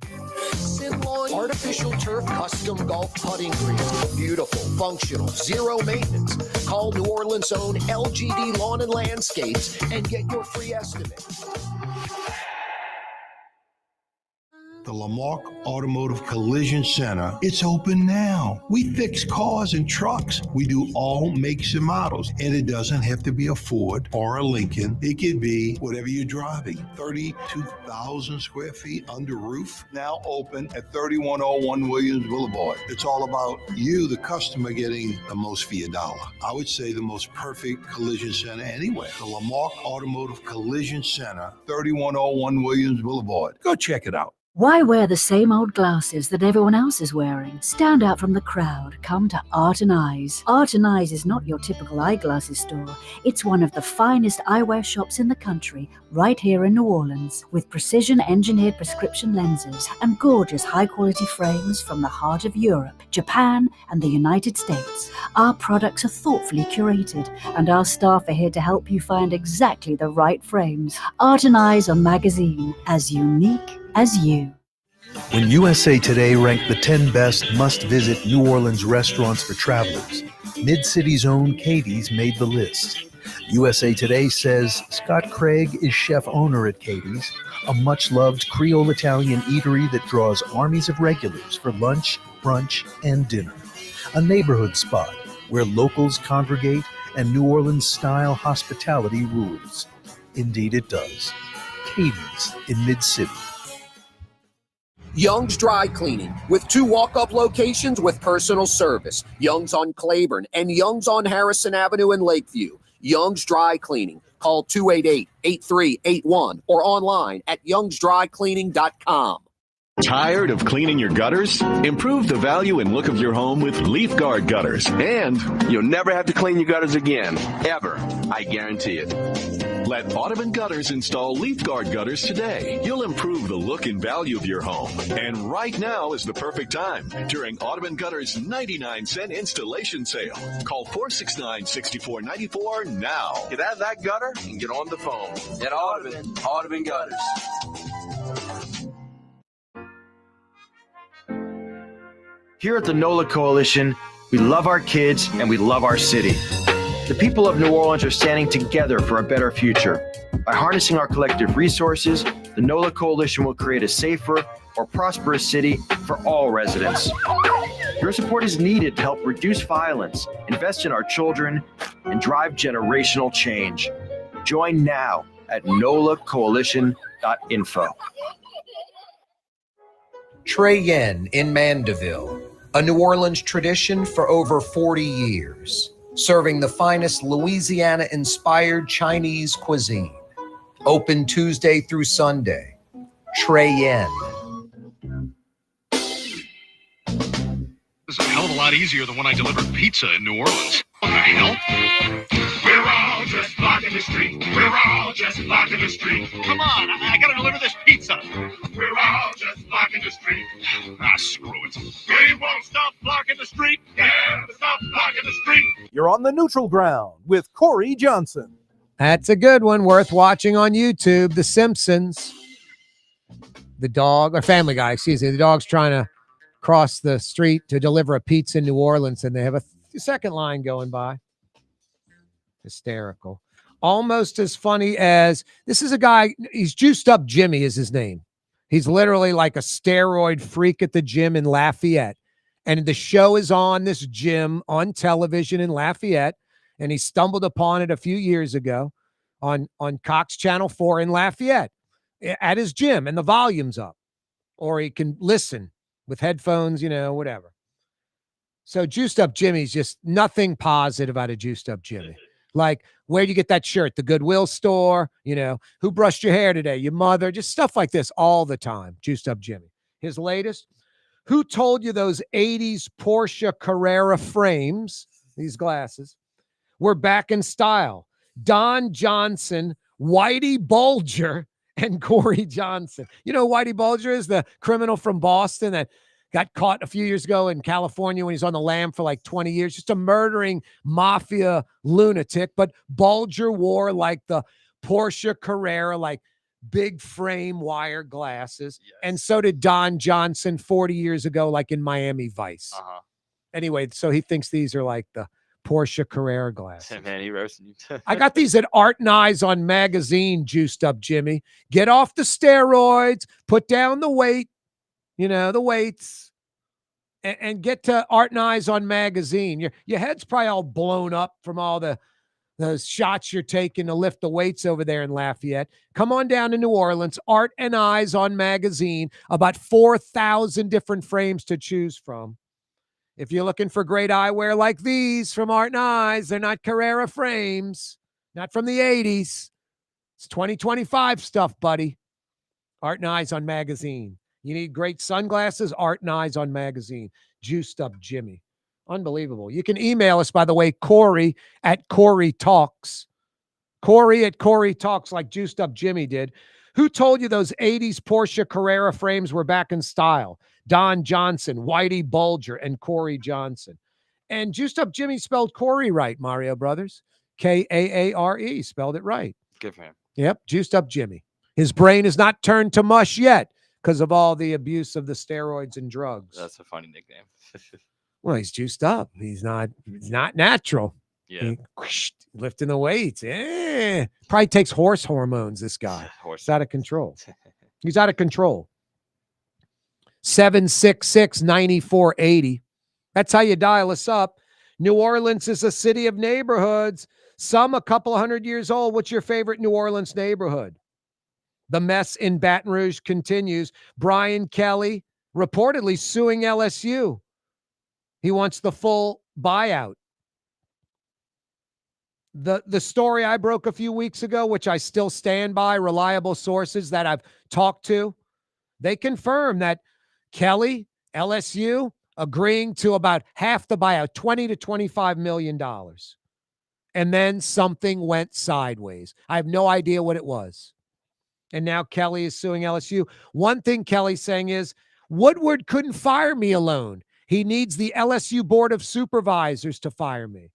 Simlawn artificial turf custom golf putting green. Beautiful, functional, zero maintenance. Call New Orleans' own LGD Lawn and Landscapes and get your free estimate. The Lamarck Automotive Collision Center, it's open now. We fix cars and trucks. We do all makes and models. And it doesn't have to be a Ford or a Lincoln. It could be whatever you're driving. 32,000 square feet under roof, now open at 3101 Williams Boulevard. It's all about you, the customer, getting the most for your dollar. I would say the most perfect collision center anywhere. The Lamarck Automotive Collision Center, 3101 Williams Boulevard. Go check it out. Why wear the same old glasses that everyone else is wearing? Stand out from the crowd. Come to Art and Eyes. Art and Eyes is not your typical eyeglasses store. It's one of the finest eyewear shops in the country, right here in New Orleans, with precision-engineered prescription lenses and gorgeous high-quality frames from the heart of Europe, Japan, and the United States. Our products are thoughtfully curated, and our staff are here to help you find exactly the right frames. Art and Eyes on Magazine, as unique as you. When USA Today ranked the 10 best must-visit New Orleans restaurants for travelers, Mid-City's own Katie's made the list. USA Today says Scott Craig is chef-owner at Katie's, a much-loved Creole Italian eatery that draws armies of regulars for lunch, brunch, and dinner. A neighborhood spot where locals congregate and New Orleans-style hospitality rules. Indeed it does. Katie's in Mid-City. Young's Dry Cleaning, with 2 walk-up locations with personal service. Young's on Claiborne and Young's on Harrison Avenue in Lakeview. Young's Dry Cleaning. Call 288-8381 or online at youngsdrycleaning.com. Tired of cleaning your gutters? Improve the value and look of your home with Leaf Guard gutters. And you'll never have to clean your gutters again, ever. I guarantee it. Let Audubon Gutters install Leaf Guard gutters today. You'll improve the look and value of your home. And right now is the perfect time during Audubon Gutters' 99-cent installation sale. Call 469-6494 now. Get out of that gutter and get on the phone. At Audubon Gutters. Here at the NOLA Coalition, we love our kids and we love our city. The people of New Orleans are standing together for a better future. By harnessing our collective resources, the NOLA Coalition will create a safer, more prosperous city for all residents. Your support is needed to help reduce violence, invest in our children, and drive generational change. Join now at nolacoalition.info. Trey Yen in Mandeville, a New Orleans tradition for over 40 years, serving the finest Louisiana-inspired Chinese cuisine. Open Tuesday through Sunday. Trey Yen. This is a hell of a lot easier than when I delivered pizza in New Orleans. What the hell? We're all just blocking the street. We're all just blocking the street. Come on, I gotta deliver this pizza. We're all just blocking the street. Ah, screw it. We won't stop blocking the street. Yeah, stop blocking the street. You're on the neutral ground with Corey Johnson. That's a good one, worth watching on YouTube. The Simpsons. The dog, or Family Guy, excuse me. The dog's trying to cross the street to deliver a pizza in New Orleans, and they have a second line going by. Hysterical. Almost as funny as, this is a guy, he's Juiced Up Jimmy is his name. He's literally like a steroid freak at the gym in Lafayette. And the show is on this gym on television in Lafayette. And he stumbled upon it a few years ago on Cox Channel 4 in Lafayette at his gym, and the volume's up. Or he can listen with headphones, whatever. So Juiced Up Jimmy's just nothing positive out of Juiced Up Jimmy. Like, where'd you get that shirt? The Goodwill store, who brushed your hair today? Your mother, just stuff like this all the time. Juiced Up Jimmy. His latest, who told you those 80s Porsche Carrera frames, these glasses, were back in style? Don Johnson, Whitey Bulger, and Corey Johnson. You know who Whitey Bulger is? The criminal from Boston that got caught a few years ago in California when he's on the lam for like 20 years, just a murdering mafia lunatic. But Bulger wore like the Porsche Carrera, like big frame wire glasses. Yes. And so did Don Johnson 40 years ago, like in Miami Vice. Uh-huh. Anyway, so he thinks these are like the Porsche Carrera glasses. Man, he roasted you. I got these at Art and Eyes on Magazine, Juiced Up Jimmy. Get off the steroids, put down the weight, the weights, and get to Art and Eyes on Magazine. Your head's probably all blown up from all the shots you're taking to lift the weights over there in Lafayette. Come on down to New Orleans, Art and Eyes on Magazine, about 4,000 different frames to choose from. If you're looking for great eyewear like these from Art and Eyes, they're not Carrera frames, not from the 80s. It's 2025 stuff, buddy. Art and Eyes on Magazine. You need great sunglasses, Art and Eyes on Magazine. Juiced Up Jimmy. Unbelievable. You can email us, by the way, Corey at Corey Talks. Corey at Corey Talks, like Juiced Up Jimmy did. Who told you those 80s Porsche Carrera frames were back in style? Don Johnson, Whitey Bulger, and Corey Johnson. And Juiced Up Jimmy spelled Corey right, Mario Brothers. Kaare, spelled it right. Good for him. Yep, Juiced Up Jimmy. His brain is not turned to mush yet because of all the abuse of the steroids and drugs. That's a funny nickname. Well, he's juiced up. He's not natural. Yeah. Lifting the weights. Probably takes horse hormones, this guy. He's out of control. He's out of control. 766-9480. That's how you dial us up. New Orleans is a city of neighborhoods, some a couple 100 years old. What's your favorite New Orleans neighborhood? The mess in Baton Rouge continues. Brian Kelly reportedly suing LSU. He wants the full buyout. The story I broke a few weeks ago, which I still stand by, reliable sources that I've talked to, they confirm that Kelly, LSU, agreeing to about half the buyout, $20 to $25 million. And then something went sideways. I have no idea what it was. And now Kelly is suing LSU. One thing Kelly's saying is, Woodward couldn't fire me alone. He needs the LSU Board of Supervisors to fire me.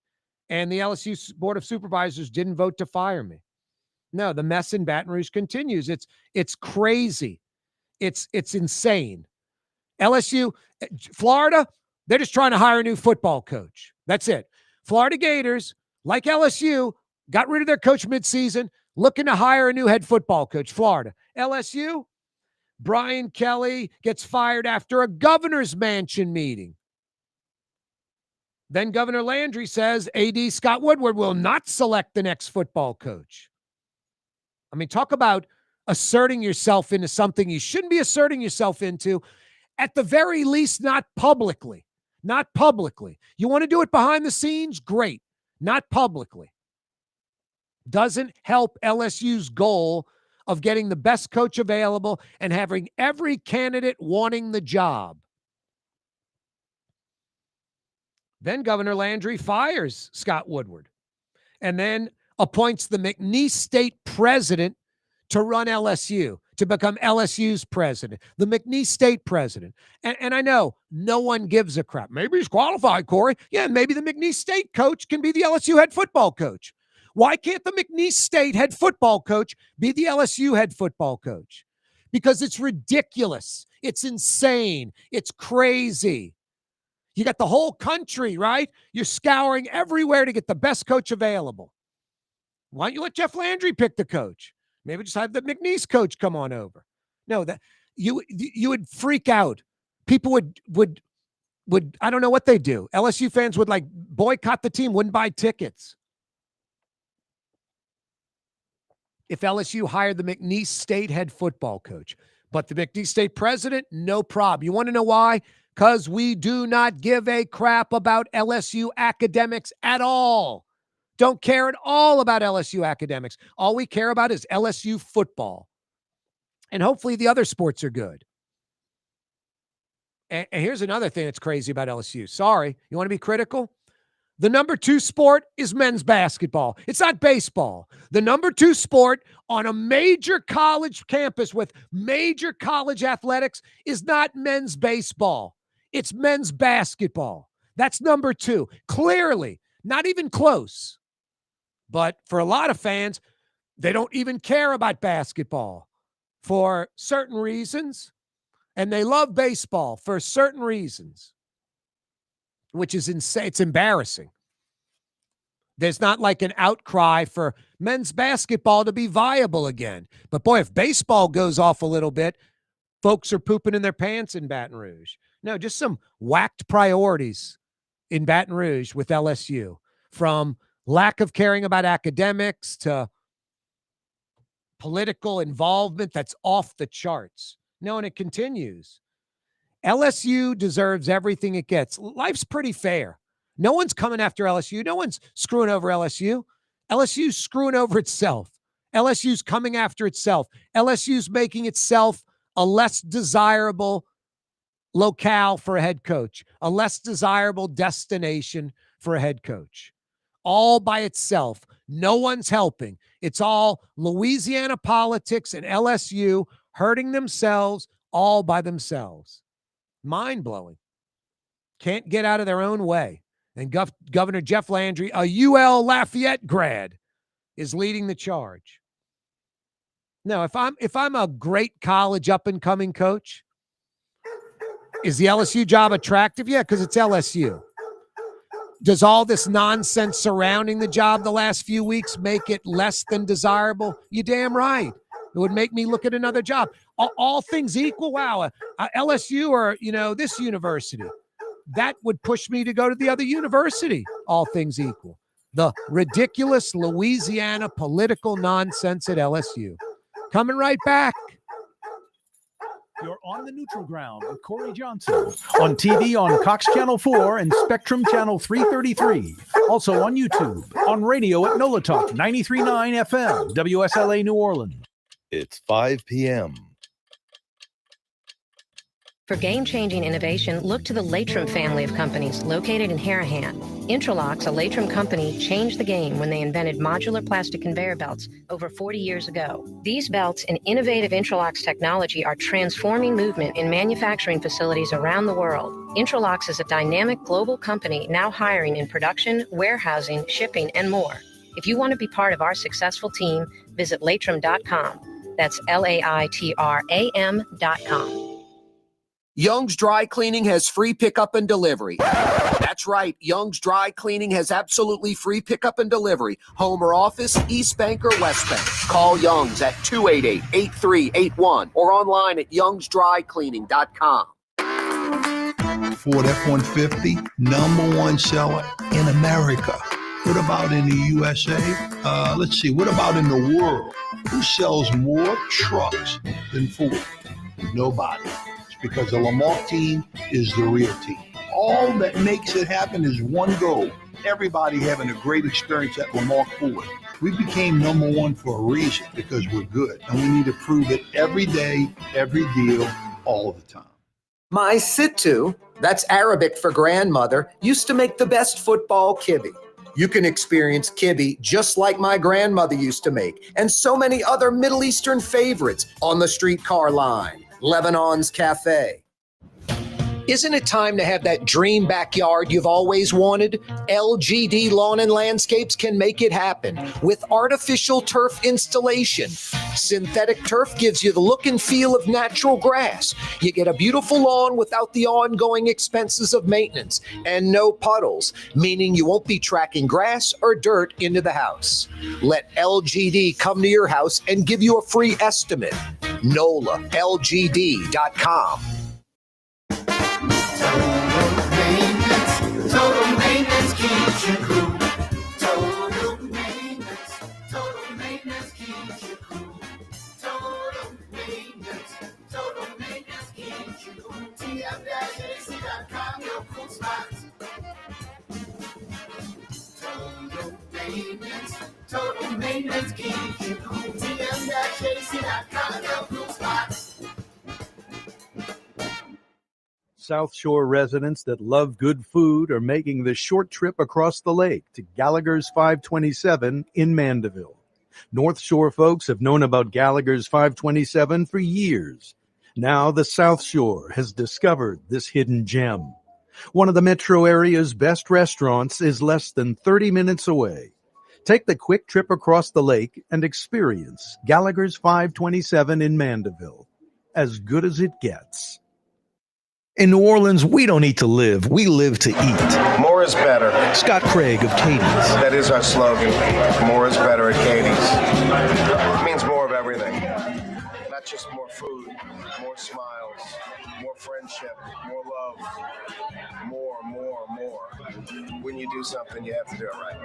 And the LSU Board of Supervisors didn't vote to fire me. No, the mess in Baton Rouge continues. It's crazy. It's insane. LSU, Florida, they're just trying to hire a new football coach. That's it. Florida Gators, like LSU, got rid of their coach midseason, looking to hire a new head football coach. Florida. LSU, Brian Kelly gets fired after a governor's mansion meeting. Then Governor Landry says AD Scott Woodward will not select the next football coach. I mean, talk about asserting yourself into something you shouldn't be asserting yourself into. At the very least, not publicly. Not publicly. You want to do it behind the scenes? Great. Not publicly. Doesn't help LSU's goal of getting the best coach available and having every candidate wanting the job. Then Governor Landry fires Scott Woodward and then appoints the McNeese State president to run LSU, to become LSU's president, the McNeese State president. And I know no one gives a crap. Maybe he's qualified, Corey. Yeah, maybe the McNeese State coach can be the LSU head football coach. Why can't the McNeese State head football coach be the LSU head football coach? Because it's ridiculous. It's insane. It's crazy. You got the whole country, right? You're scouring everywhere to get the best coach available. Why don't you let Jeff Landry pick the coach? Maybe just have the McNeese coach come on over. No, that you would freak out. People would I don't know what they do. LSU fans would like boycott the team, wouldn't buy tickets. If LSU hired the McNeese State head football coach, but the McNeese State president, no problem. You want to know why? Because we do not give a crap about LSU academics at all. Don't care at all about LSU academics. All we care about is LSU football. And hopefully the other sports are good. And here's another thing that's crazy about LSU. Sorry, you want to be critical? The number 2 sport is men's basketball. It's not baseball. The number 2 sport on a major college campus with major college athletics is not men's baseball. It's men's basketball. That's number 2. Clearly, not even close. But for a lot of fans, they don't even care about basketball for certain reasons. And they love baseball for certain reasons, which is insane. It's embarrassing. There's not like an outcry for men's basketball to be viable again. But boy, if baseball goes off a little bit, folks are pooping in their pants in Baton Rouge. No, just some whacked priorities in Baton Rouge with LSU, from lack of caring about academics to political involvement that's off the charts. No, and it continues. LSU deserves everything it gets. Life's pretty fair. No one's coming after LSU. No one's screwing over LSU. LSU's screwing over itself. LSU's coming after itself. LSU's making itself a less desirable locale for a head coach, a less desirable destination for a head coach. All by itself. No one's helping. It's all Louisiana politics and LSU hurting themselves all by themselves. Mind-blowing. Can't get out of their own way. And Governor Jeff Landry, a UL Lafayette grad, is leading the charge. Now, if I'm a great college up-and-coming coach, is the LSU job attractive? Yeah, because it's LSU. Does all this nonsense surrounding the job the last few weeks make it less than desirable? You damn right. It would make me look at another job. All things equal, wow, LSU or, this university, that would push me to go to the other university, all things equal. The ridiculous Louisiana political nonsense at LSU. Coming right back. You're on the neutral ground with Corey Johnson. On TV on Cox Channel 4 and Spectrum Channel 333. Also on YouTube. On radio at NOLA Talk 93.9 FM, WSLA New Orleans. It's 5 p.m. For game-changing innovation, look to the Latrim family of companies located in Harahan. Intralocks, a Latrim company, changed the game when they invented modular plastic conveyor belts over 40 years ago. These belts and innovative Intralocks technology are transforming movement in manufacturing facilities around the world. Intralocks is a dynamic global company now hiring in production, warehousing, shipping, and more. If you want to be part of our successful team, visit Latrim.com. That's LAITRAM.com. Young's Dry Cleaning has free pickup and delivery. That's right. Young's Dry Cleaning has absolutely free pickup and delivery. Home or office, East Bank or West Bank. Call Young's at 288-8381 or online at youngsdrycleaning.com. Ford F-150, #1 seller in America. What about in the USA? Let's see, what about in the world? Who sells more trucks than Ford? Nobody. Because the Lamarck team is the real team. All that makes it happen is one goal. Everybody having a great experience at Lamarck Ford. We became #1 for a reason, because we're good. And we need to prove it every day, every deal, all the time. My Sittu, that's Arabic for grandmother, used to make the best football kibbe. You can experience kibbe just like my grandmother used to make, and so many other Middle Eastern favorites on the streetcar line. Lebanon's Cafe. Isn't it time to have that dream backyard you've always wanted? LGD Lawn and Landscapes can make it happen with artificial turf installation. Synthetic turf gives you the look and feel of natural grass. You get a beautiful lawn without the ongoing expenses of maintenance and no puddles, meaning you won't be tracking grass or dirt into the house. Let LGD come to your house and give you a free estimate. NOLALGD.com. Total maintenance keeps you cool. Total maintenance keeps you cool. Total maintenance keeps you cool. TM-AC.com, your cool spots. Total maintenance keeps you cool. TM-AC.com, your cool spots. South Shore residents that love good food are making the short trip across the lake to Gallagher's 527 in Mandeville. North Shore folks have known about Gallagher's 527 for years. Now the South Shore has discovered this hidden gem. One of the metro area's best restaurants is less than 30 minutes away. Take the quick trip across the lake and experience Gallagher's 527 in Mandeville. As good as it gets. In New Orleans, we don't eat to live. We live to eat. More is better. Scott Craig of Katie's. That is our slogan. More is better at Katie's. It means more of everything. Not just more food, more smiles, more friendship, more love, more. When you do something, you have to do it right.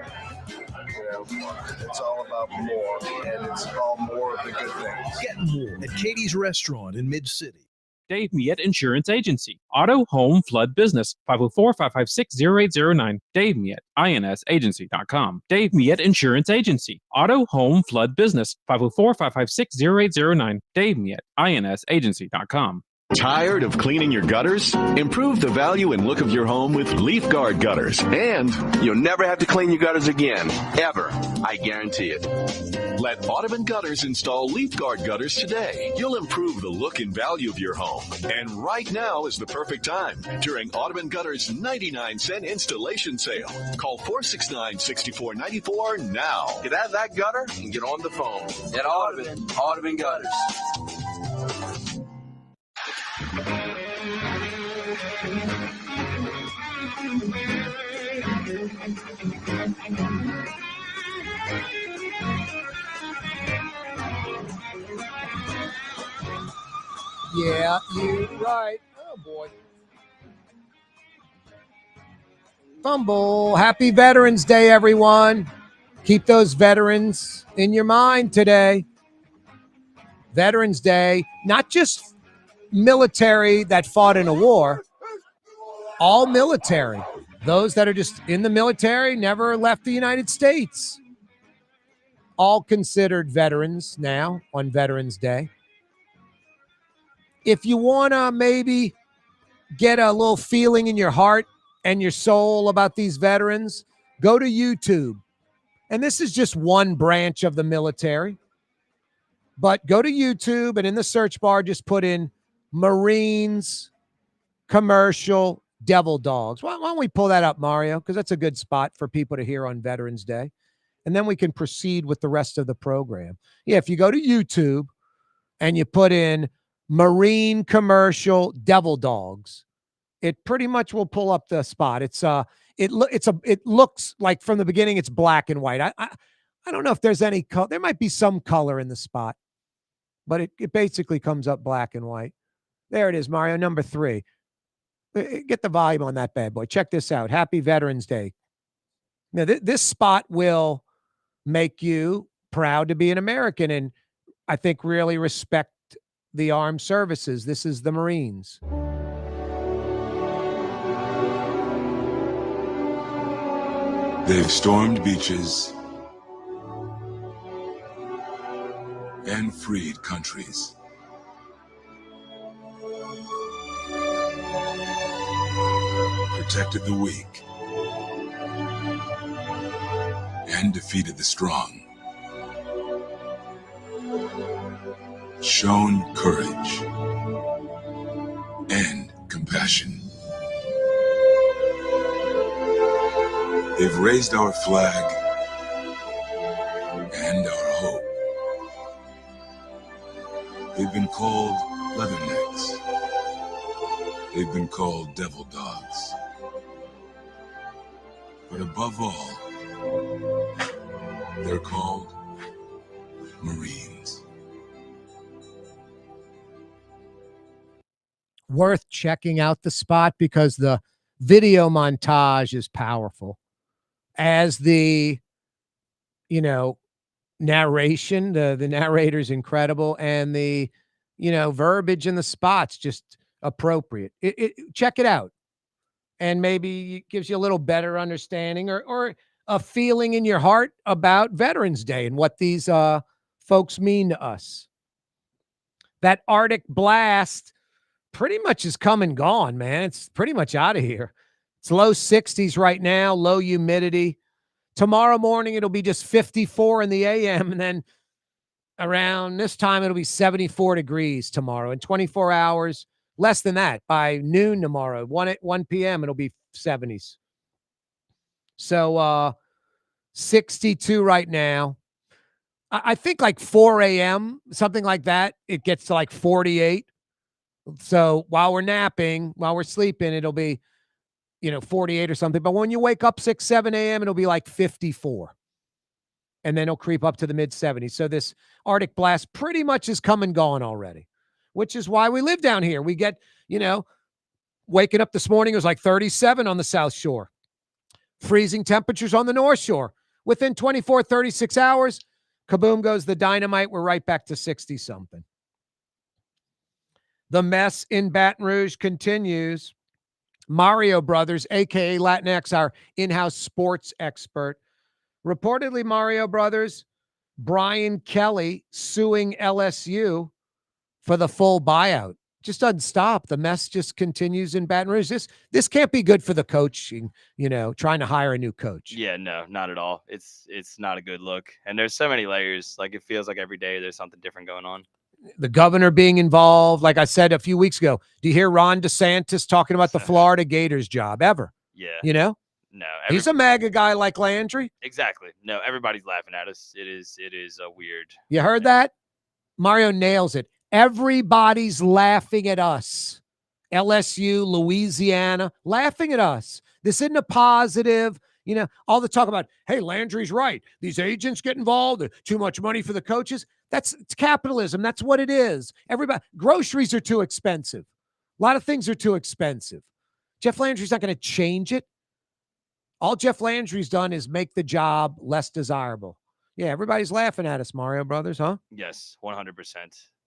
It's all about more, and it's all more of the good things. Get more at Katie's Restaurant in Mid-City. Dave Miet Insurance Agency. Auto, home, flood, business. 504-556-0809. Dave Miet, insagency.com. Dave Miet Insurance Agency. Auto, home, flood, business. 504-556-0809. Dave Miet, insagency.com. Tired of cleaning your gutters? Improve the value and look of your home with Leaf Guard gutters. And you'll never have to clean your gutters again. Ever. I guarantee it. Let Audubon Gutters install Leaf Guard gutters today. You'll improve the look and value of your home. And right now is the perfect time during Audubon Gutters 99-cent installation sale. Call 469-6494 now. Get out of that gutter and get on the phone. At Audubon Gutters. Yeah, you're right. Oh, boy. Fumble. Happy Veterans Day, everyone. Keep those veterans in your mind today. Veterans Day, not just military that fought in a war, all military. Those that are just in the military, never left the United States. All considered veterans now on Veterans Day. If you want to maybe get a little feeling in your heart and your soul about these veterans, go to YouTube. And this is just one branch of the military. But go to YouTube and in the search bar, just put in Marines commercial devil dogs. Why don't we pull that up, Mario? Because that's a good spot for people to hear on Veterans Day. And then we can proceed with the rest of the program. Yeah, if you go to YouTube and you put in Marine commercial devil dogs, it pretty much will pull up the spot. It looks like from the beginning it's black and white. I don't know if there's any color. There might be some color in the spot, but it basically comes up black and white. There it is, Mario, number 3. Get the volume on that bad boy. Check this out. Happy Veterans Day. Now, this spot will make you proud to be an American and I think really respect the armed services. This is the Marines. They've stormed beaches and freed countries. Protected the weak and defeated the strong. Shown courage and compassion. They've raised our flag and our hope. They've been called leathernecks. They've been called devil dogs. But above all, they're called Marines. Worth checking out the spot because the video montage is powerful. As the, narration, the narrator's incredible, and the, verbiage in the spot's just appropriate. Check it out. And maybe it gives you a little better understanding or a feeling in your heart about Veterans Day and what these folks mean to us. That Arctic blast pretty much is come and gone, man. It's pretty much out of here. It's low 60s right now, low humidity. Tomorrow morning, it'll be just 54 in the a.m. And then around this time, it'll be 74 degrees tomorrow. In 24 hours, less than that. By noon tomorrow, 1 p.m., it'll be 70s. So 62 right now. I think like 4 a.m., something like that, it gets to like 48. So while we're napping, while we're sleeping, it'll be, 48 or something. But when you wake up 6, 7 a.m., it'll be like 54. And then it'll creep up to the mid-70s. So this Arctic blast pretty much is come and gone already, which is why we live down here. We get, waking up this morning, it was like 37 on the South Shore. Freezing temperatures on the North Shore. Within 24, 36 hours, kaboom goes the dynamite. We're right back to 60-something. The mess in Baton Rouge continues. Mario Brothers, a.k.a. Latinx, our in-house sports expert. Reportedly, Mario Brothers, Brian Kelly suing LSU for the full buyout. Just doesn't stop. The mess just continues in Baton Rouge. This can't be good for the coaching, trying to hire a new coach. Yeah, no, not at all. It's not a good look. And there's so many layers. Like, it feels like every day there's something different going on. The governor being involved, like I said a few weeks ago. Do you hear Ron DeSantis talking about the Florida Gators job ever? Yeah. No, He's a MAGA guy like Landry. Exactly. No, everybody's laughing at us. It is a weird. You heard that? Mario nails it. Everybody's laughing at us. LSU, Louisiana, laughing at us. This isn't a positive. All the talk about, hey, Landry's right. These agents get involved. Too much money for the coaches. It's capitalism. That's what it is. Groceries are too expensive. A lot of things are too expensive. Jeff Landry's not going to change it. All Jeff Landry's done is make the job less desirable. Yeah, everybody's laughing at us, Mario Brothers, huh? Yes, 100%.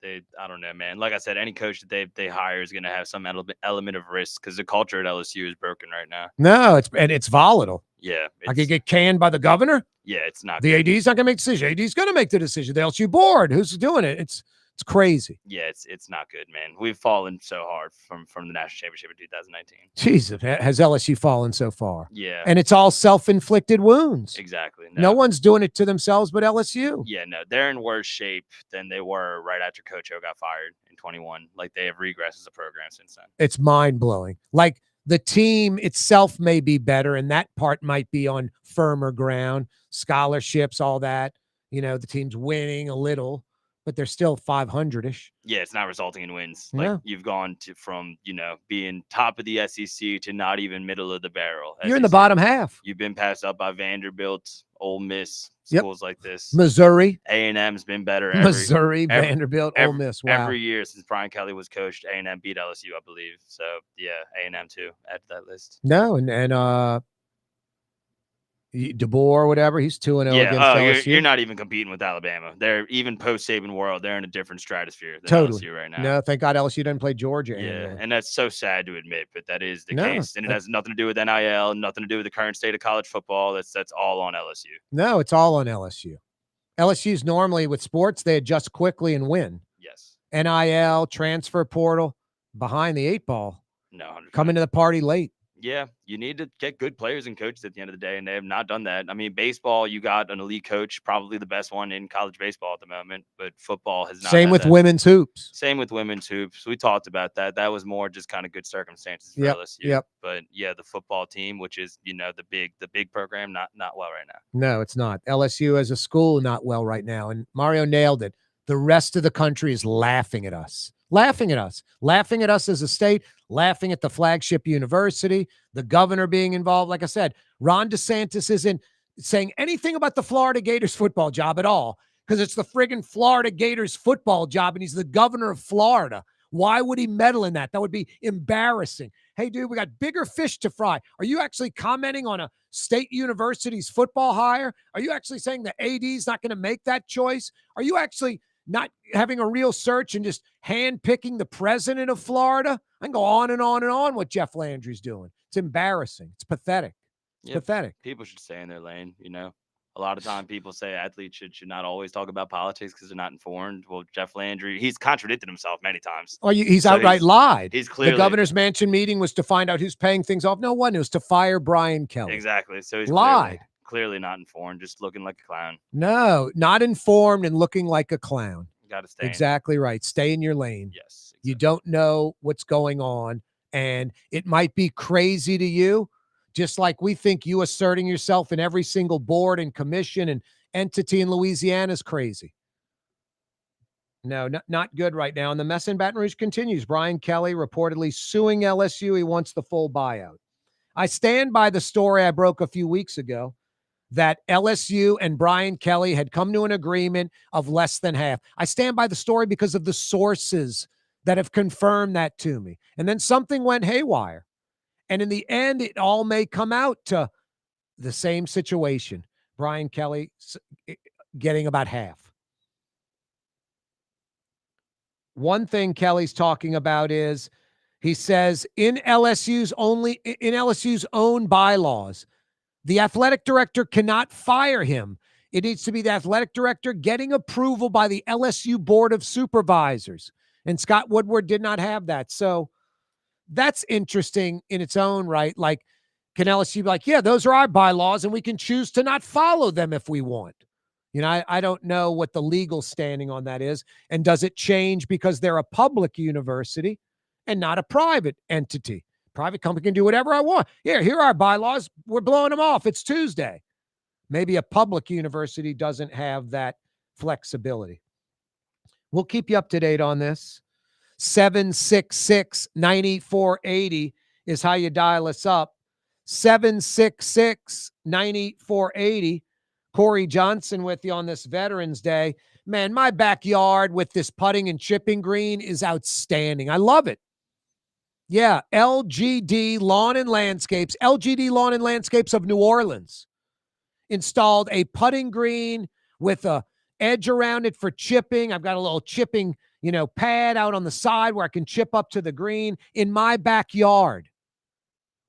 I don't know, man. Like I said, any coach that they hire is going to have some element of risk because the culture at LSU is broken right now. No, it's volatile. Yeah. I could get canned by the governor. Yeah, it's not. The AD's not going to make the decision. AD's going to make the decision. The LSU board, who's doing it? It's crazy. Yeah, it's not good, man. We've fallen so hard from the national championship in 2019. Jesus, has LSU fallen so far? Yeah. And it's all self-inflicted wounds. Exactly. No one's doing it to themselves but LSU. Yeah, no, they're in worse shape than they were right after Coach O got fired in 21. Like, they have regressed as a program since then. It's mind-blowing. Like, the team itself may be better, and that part might be on firmer ground, scholarships, all that. The team's winning a little, but they're still 500-ish. Yeah, it's not resulting in wins. Like, you've gone from being top of the SEC to not even middle of the barrel. You're in the bottom half. You've been passed up by Vanderbilt, Ole Miss, schools like this. Missouri. A&M's been better. Vanderbilt, Ole Miss. Wow. Every year since Brian Kelly was coached, A&M beat LSU, I believe. So, yeah, A&M too. Add to that list. No, and DeBoer or whatever, he's 2-0 against LSU. You're not even competing with Alabama. They're even post-Saban world. They're in a different stratosphere than LSU right now. No, thank God LSU didn't play Georgia. Yeah, anymore. and that's so sad to admit, but that is the case. And it has nothing to do with NIL, nothing to do with the current state of college football. That's all on LSU. No, it's all on LSU. LSU's normally with sports, they adjust quickly and win. Yes. NIL, transfer portal, behind the 8 ball. No, 100%. Coming to the party late. Yeah, you need to get good players and coaches at the end of the day, and they have not done that. I mean, baseball, you got an elite coach, probably the best one in college baseball at the moment, but football has not. Same with women's hoops. Same with women's hoops. We talked about that. That was more just kind of good circumstances for LSU. Yep. But yeah, the football team, which is the big program, not well right now. No, it's not. LSU as a school, not well right now. And Mario nailed it. The rest of the country is laughing at us. Laughing at us as a state, laughing at the flagship university, the governor being involved. Like I said, Ron DeSantis isn't saying anything about the Florida Gators football job at all because it's the friggin' Florida Gators football job and he's the governor of Florida. Why would he meddle in that? That would be embarrassing. Hey, dude, we got bigger fish to fry. Are you actually commenting on a state university's football hire? Are you actually saying the AD is not going to make that choice? Are you actually not having a real search and just hand-picking the president of Florida? I can go on and on and on what Jeff Landry's doing. It's embarrassing. It's pathetic. It's pathetic. People should stay in their lane, A lot of time people say athletes should not always talk about politics because they're not informed. Well, Jeff Landry, he's contradicted himself many times. Oh, he's outright lied. He's clearly. The governor's mansion meeting was to find out who's paying things off. No one. It was to fire Brian Kelly. Exactly. So he's lied. Clearly not informed, just looking like a clown. No, not informed and looking like a clown. Got to stay. Exactly right. Stay in your lane. Yes. Exactly. You don't know what's going on, and it might be crazy to you, just like we think you asserting yourself in every single board and commission and entity in Louisiana is crazy. No, not good right now. And the mess in Baton Rouge continues. Brian Kelly reportedly suing LSU. He wants the full buyout. I stand by the story I broke a few weeks ago that LSU and Brian Kelly had come to an agreement of less than half. I stand by the story because of the sources that have confirmed that to me. And then something went haywire. And in the end, it all may come out to the same situation. Brian Kelly getting about half. One thing Kelly's talking about is he says in LSU's own bylaws, the athletic director cannot fire him. It needs to be the athletic director getting approval by the LSU Board of Supervisors. And Scott Woodward did not have that. So that's interesting in its own right. Like, can LSU be like, yeah, those are our bylaws and we can choose to not follow them if we want? You know, I don't know what the legal standing on that is. And does it change because they're a public university and not a private entity? Private company can do whatever I want. Here are our bylaws. We're blowing them off. It's Tuesday. Maybe a public university doesn't have that flexibility. We'll keep you up to date on this. 766-9480 is how you dial us up. 766-9480. Corey Johnson with you on this Veterans Day. Man, my backyard with this putting and chipping green is outstanding. I love it. Yeah, LGD Lawn and Landscapes, LGD Lawn and Landscapes of New Orleans installed a putting green with a edge around it for chipping. I've got a little chipping, pad out on the side where I can chip up to the green in my backyard.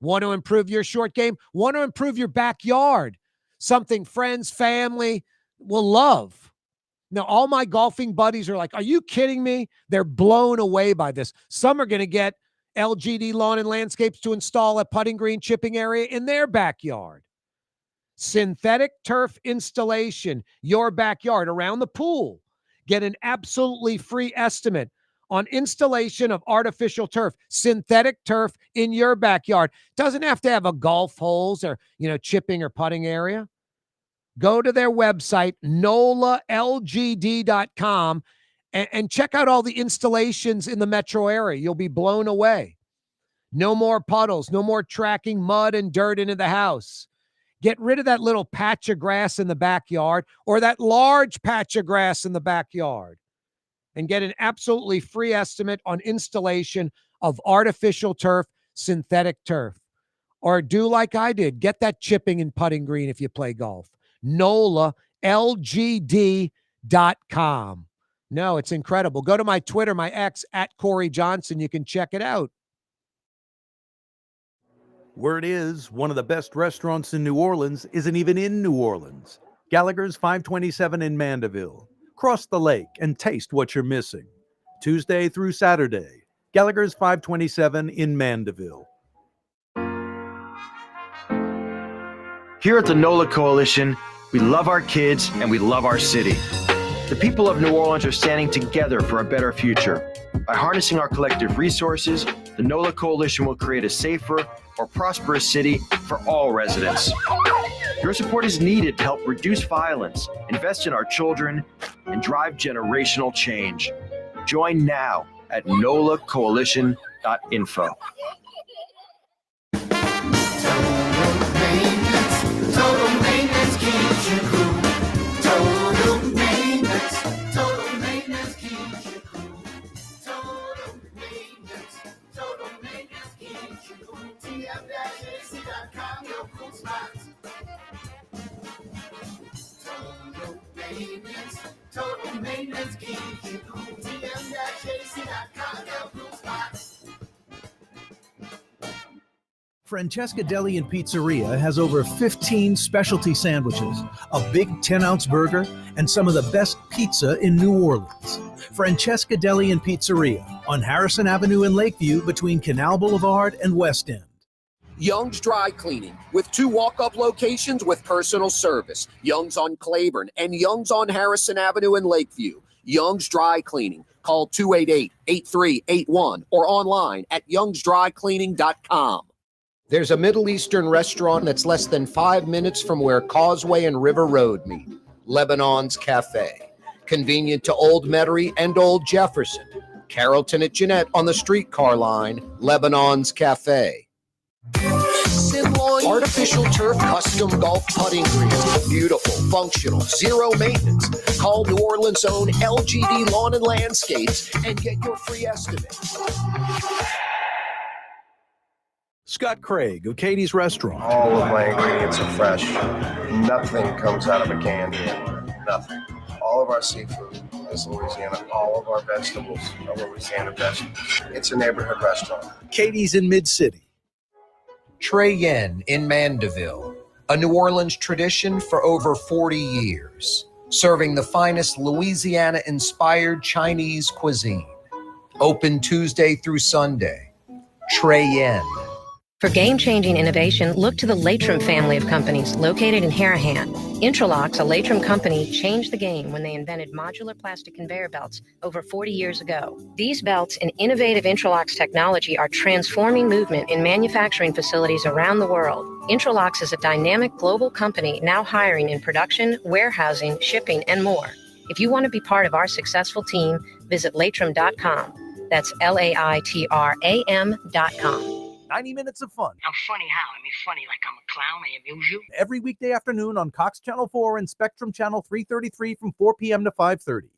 Want to improve your short game? Want to improve your backyard? Something friends, family will love. Now, all my golfing buddies are like, are you kidding me? They're blown away by this. Some are going to get LGD Lawn and Landscapes to install a putting green chipping area in their backyard. Synthetic turf installation, your backyard around the pool. Get an absolutely free estimate on installation of artificial turf, synthetic turf in your backyard. Doesn't have to have a golf holes or, chipping or putting area. Go to their website, nolalgd.com, and check out all the installations in the metro area. You'll be blown away. No more puddles, no more tracking mud and dirt into the house. Get rid of that little patch of grass in the backyard or that large patch of grass in the backyard and get an absolutely free estimate on installation of artificial turf, synthetic turf. Or do like I did. Get that chipping and putting green if you play golf. NOLALGD.com. No, it's incredible. Go to my Twitter, my ex, at Corey Johnson. You can check it out. Word is, one of the best restaurants in New Orleans isn't even in New Orleans. Gallagher's 527 in Mandeville. Cross the lake and taste what you're missing. Tuesday through Saturday, Gallagher's 527 in Mandeville. Here at the NOLA Coalition, we love our kids and we love our city. The people of New Orleans are standing together for a better future. By harnessing our collective resources, the NOLA Coalition will create a safer, more prosperous city for all residents. Your support is needed to help reduce violence, invest in our children, and drive generational change. Join now at nolacoalition.info. Total maintenance keeps you cool. Total maintenance keeps you cool. Total maintenance keeps you cool. TM-AC.com, your cool spots. Total maintenance keeps you cool. TM-AC.com, your cool spots. Francesca Deli and Pizzeria has over 15 specialty sandwiches, a big 10-ounce burger, and some of the best pizza in New Orleans. Francesca Deli and Pizzeria on Harrison Avenue in Lakeview between Canal Boulevard and West End. Young's Dry Cleaning, with 2 walk-up locations with personal service. Young's on Claiborne and Young's on Harrison Avenue in Lakeview. Young's Dry Cleaning. Call 288-8381 or online at youngsdrycleaning.com. There's a Middle Eastern restaurant that's less than 5 minutes from where Causeway and River Road meet. Lebanon's Cafe. Convenient to Old Metairie and Old Jefferson. Carrollton at Jeanette on the streetcar line. Lebanon's Cafe. Artificial turf custom golf putting greens. Beautiful, functional, zero maintenance. Call New Orleans' own LGD Lawn and Landscapes and get your free estimate. Scott Craig of Katie's Restaurant. All of my ingredients are fresh. Nothing comes out of a can here. Nothing. All of our seafood is Louisiana. All of our vegetables are Louisiana vegetables. It's a neighborhood restaurant. Katie's in Mid-City. Trey Yen in Mandeville, a New Orleans tradition for over 40 years, serving the finest Louisiana-inspired Chinese cuisine. Open Tuesday through Sunday. Trey Yen. For game-changing innovation, look to the Latrim family of companies located in Harahan. Intralox, a Latrim company, changed the game when they invented modular plastic conveyor belts over 40 years ago. These belts and innovative Intralox technology are transforming movement in manufacturing facilities around the world. Intralox is a dynamic global company now hiring in production, warehousing, shipping, and more. If you want to be part of our successful team, visit latrim.com. That's LAITRAM.com. 90 minutes of fun. I'm funny how? I mean, funny like I'm a clown. I amuse you. Every weekday afternoon on Cox Channel 4 and Spectrum Channel 333 from 4 p.m. to 5:30.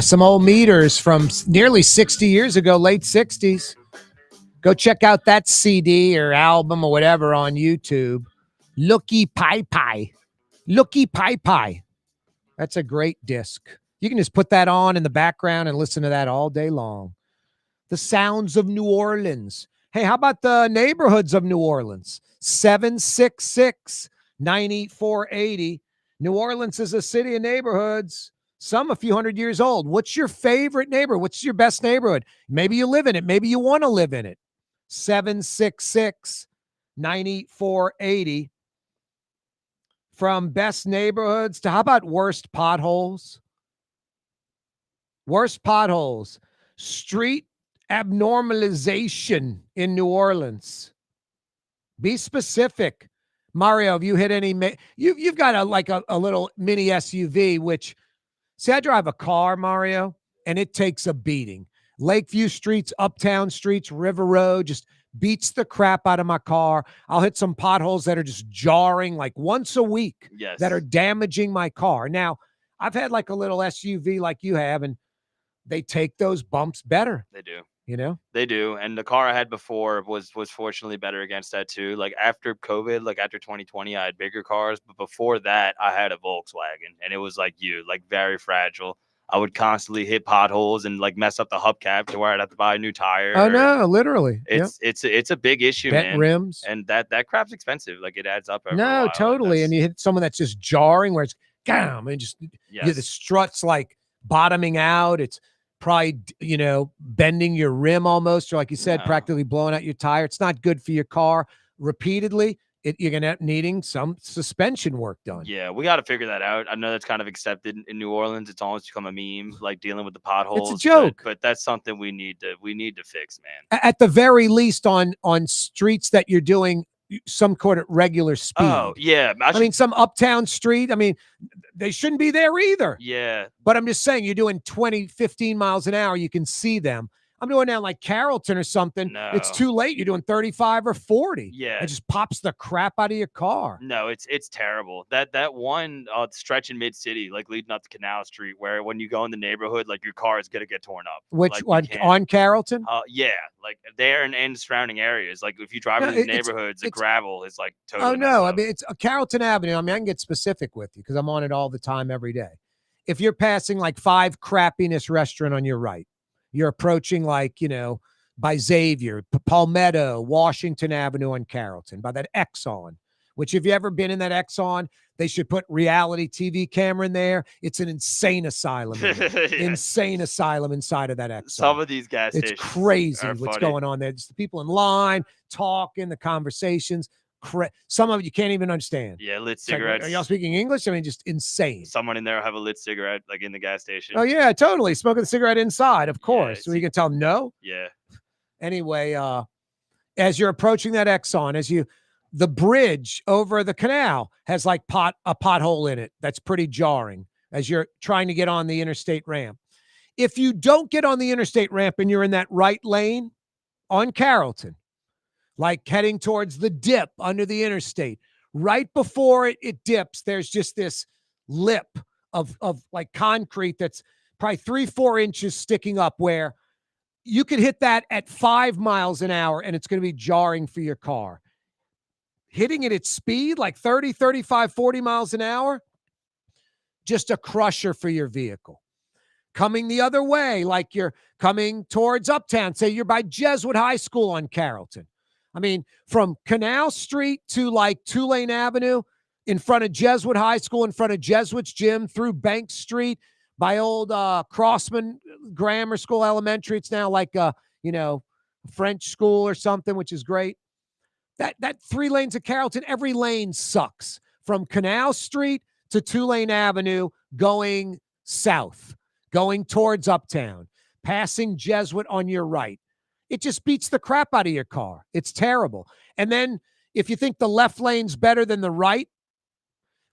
Some old meters from nearly 60 years ago, late 60s. Go check out that CD or album or whatever on YouTube. Looky Pie Pie. Looky Pie Pie. That's a great disc. You can just put that on in the background and listen to that all day long. The sounds of New Orleans. Hey, how about the neighborhoods of New Orleans? 766-9480. New Orleans is a city of neighborhoods. Some a few hundred years old. What's your favorite neighborhood? What's your best neighborhood? Maybe you live in it. Maybe you want to live in it. 766-9480. From best neighborhoods to how about worst potholes? Worst potholes. Street abnormalization in New Orleans. Be specific. Mario, have you hit any? You've got a little mini SUV, which, see, I drive a car, Mario, and it takes a beating. Lakeview streets, Uptown streets, River Road, just beats the crap out of my car. I'll hit some potholes that are just jarring like once a week. Yes. That are damaging my car. Now, I've had like a little SUV like you have, and they take those bumps better. They do. You know? They do. And the car I had before was fortunately better against that too. Like after COVID, like after 2020, I had bigger cars. But before that, I had a Volkswagen, and it was like very fragile. I would constantly hit potholes and like mess up the hubcap to where I'd have to buy a new tire. Oh no, literally. It's a big issue, Bent man. rims. And that crap's expensive. Like it adds up. Over a No, while, totally. And you hit someone that's just jarring where it's and just Yes. the struts like bottoming out. It's probably, bending your rim almost, or like you said, practically blowing out your tire. It's not good for your car. Repeatedly, you're going to end up needing some suspension work done. Yeah, we got to figure that out. I know that's kind of accepted in New Orleans. It's almost become a meme, like dealing with the potholes. It's a joke. But that's something we need to fix, man. At the very least, on streets that you're doing some kind of regular speed. Oh, yeah. I mean, some uptown street, they shouldn't be there either. Yeah. But I'm just saying, you're doing 20, 15 miles an hour. You can see them. I'm doing down like Carrollton or something. No. It's too late. You're doing 35 or 40. Yeah. It just pops the crap out of your car. No, it's terrible. That one stretch in Mid-City, like leading up to Canal Street, where when you go in the neighborhood, like your car is gonna get torn up. Which like, one on Carrollton? Yeah, like there and surrounding areas. Like if you drive in the neighborhoods, the gravel is like totally. Oh no, it's Carrollton Avenue. I can get specific with you because I'm on it all the time, every day. If you're passing like 5 crappiness restaurant on your right, you're approaching by Xavier, Palmetto, Washington Avenue on Carrollton, by that Exxon, which if you've ever been in that Exxon, they should put reality TV camera in there. It's an insane asylum. Insane asylum inside of that Exxon. Some of these gas stations. It's crazy what's funny. going on there. Just the people in line, talking, the conversations. Some of it you can't even understand. Yeah, lit It's like, cigarettes. are y'all speaking English? Just insane. Someone in there will have a lit cigarette, like in the gas station. Oh, yeah, totally. Smoking a cigarette inside, of course. So you can tell them no. Yeah. Anyway, as you're approaching that Exxon, the bridge over the canal has like a pothole in it that's pretty jarring as you're trying to get on the interstate ramp. If you don't get on the interstate ramp and you're in that right lane on Carrollton, like heading towards the dip under the interstate, right before it dips, there's just this lip of like concrete that's probably 3-4 inches sticking up where you could hit that at 5 miles an hour and it's going to be jarring for your car. Hitting it at speed, like 30, 35, 40 miles an hour, just a crusher for your vehicle. Coming the other way, like you're coming towards Uptown, say you're by Jesuit High School on Carrollton. I mean, from Canal Street to like Tulane Avenue, in front of Jesuit High School, in front of Jesuit's gym, through Bank Street, by old Crossman Grammar School Elementary. It's now like a, French school or something, which is great. That 3 lanes of Carrollton, every lane sucks. From Canal Street to Tulane Avenue, going south, going towards Uptown, passing Jesuit on your right. It just beats the crap out of your car. It's terrible. And then if you think the left lane's better than the right,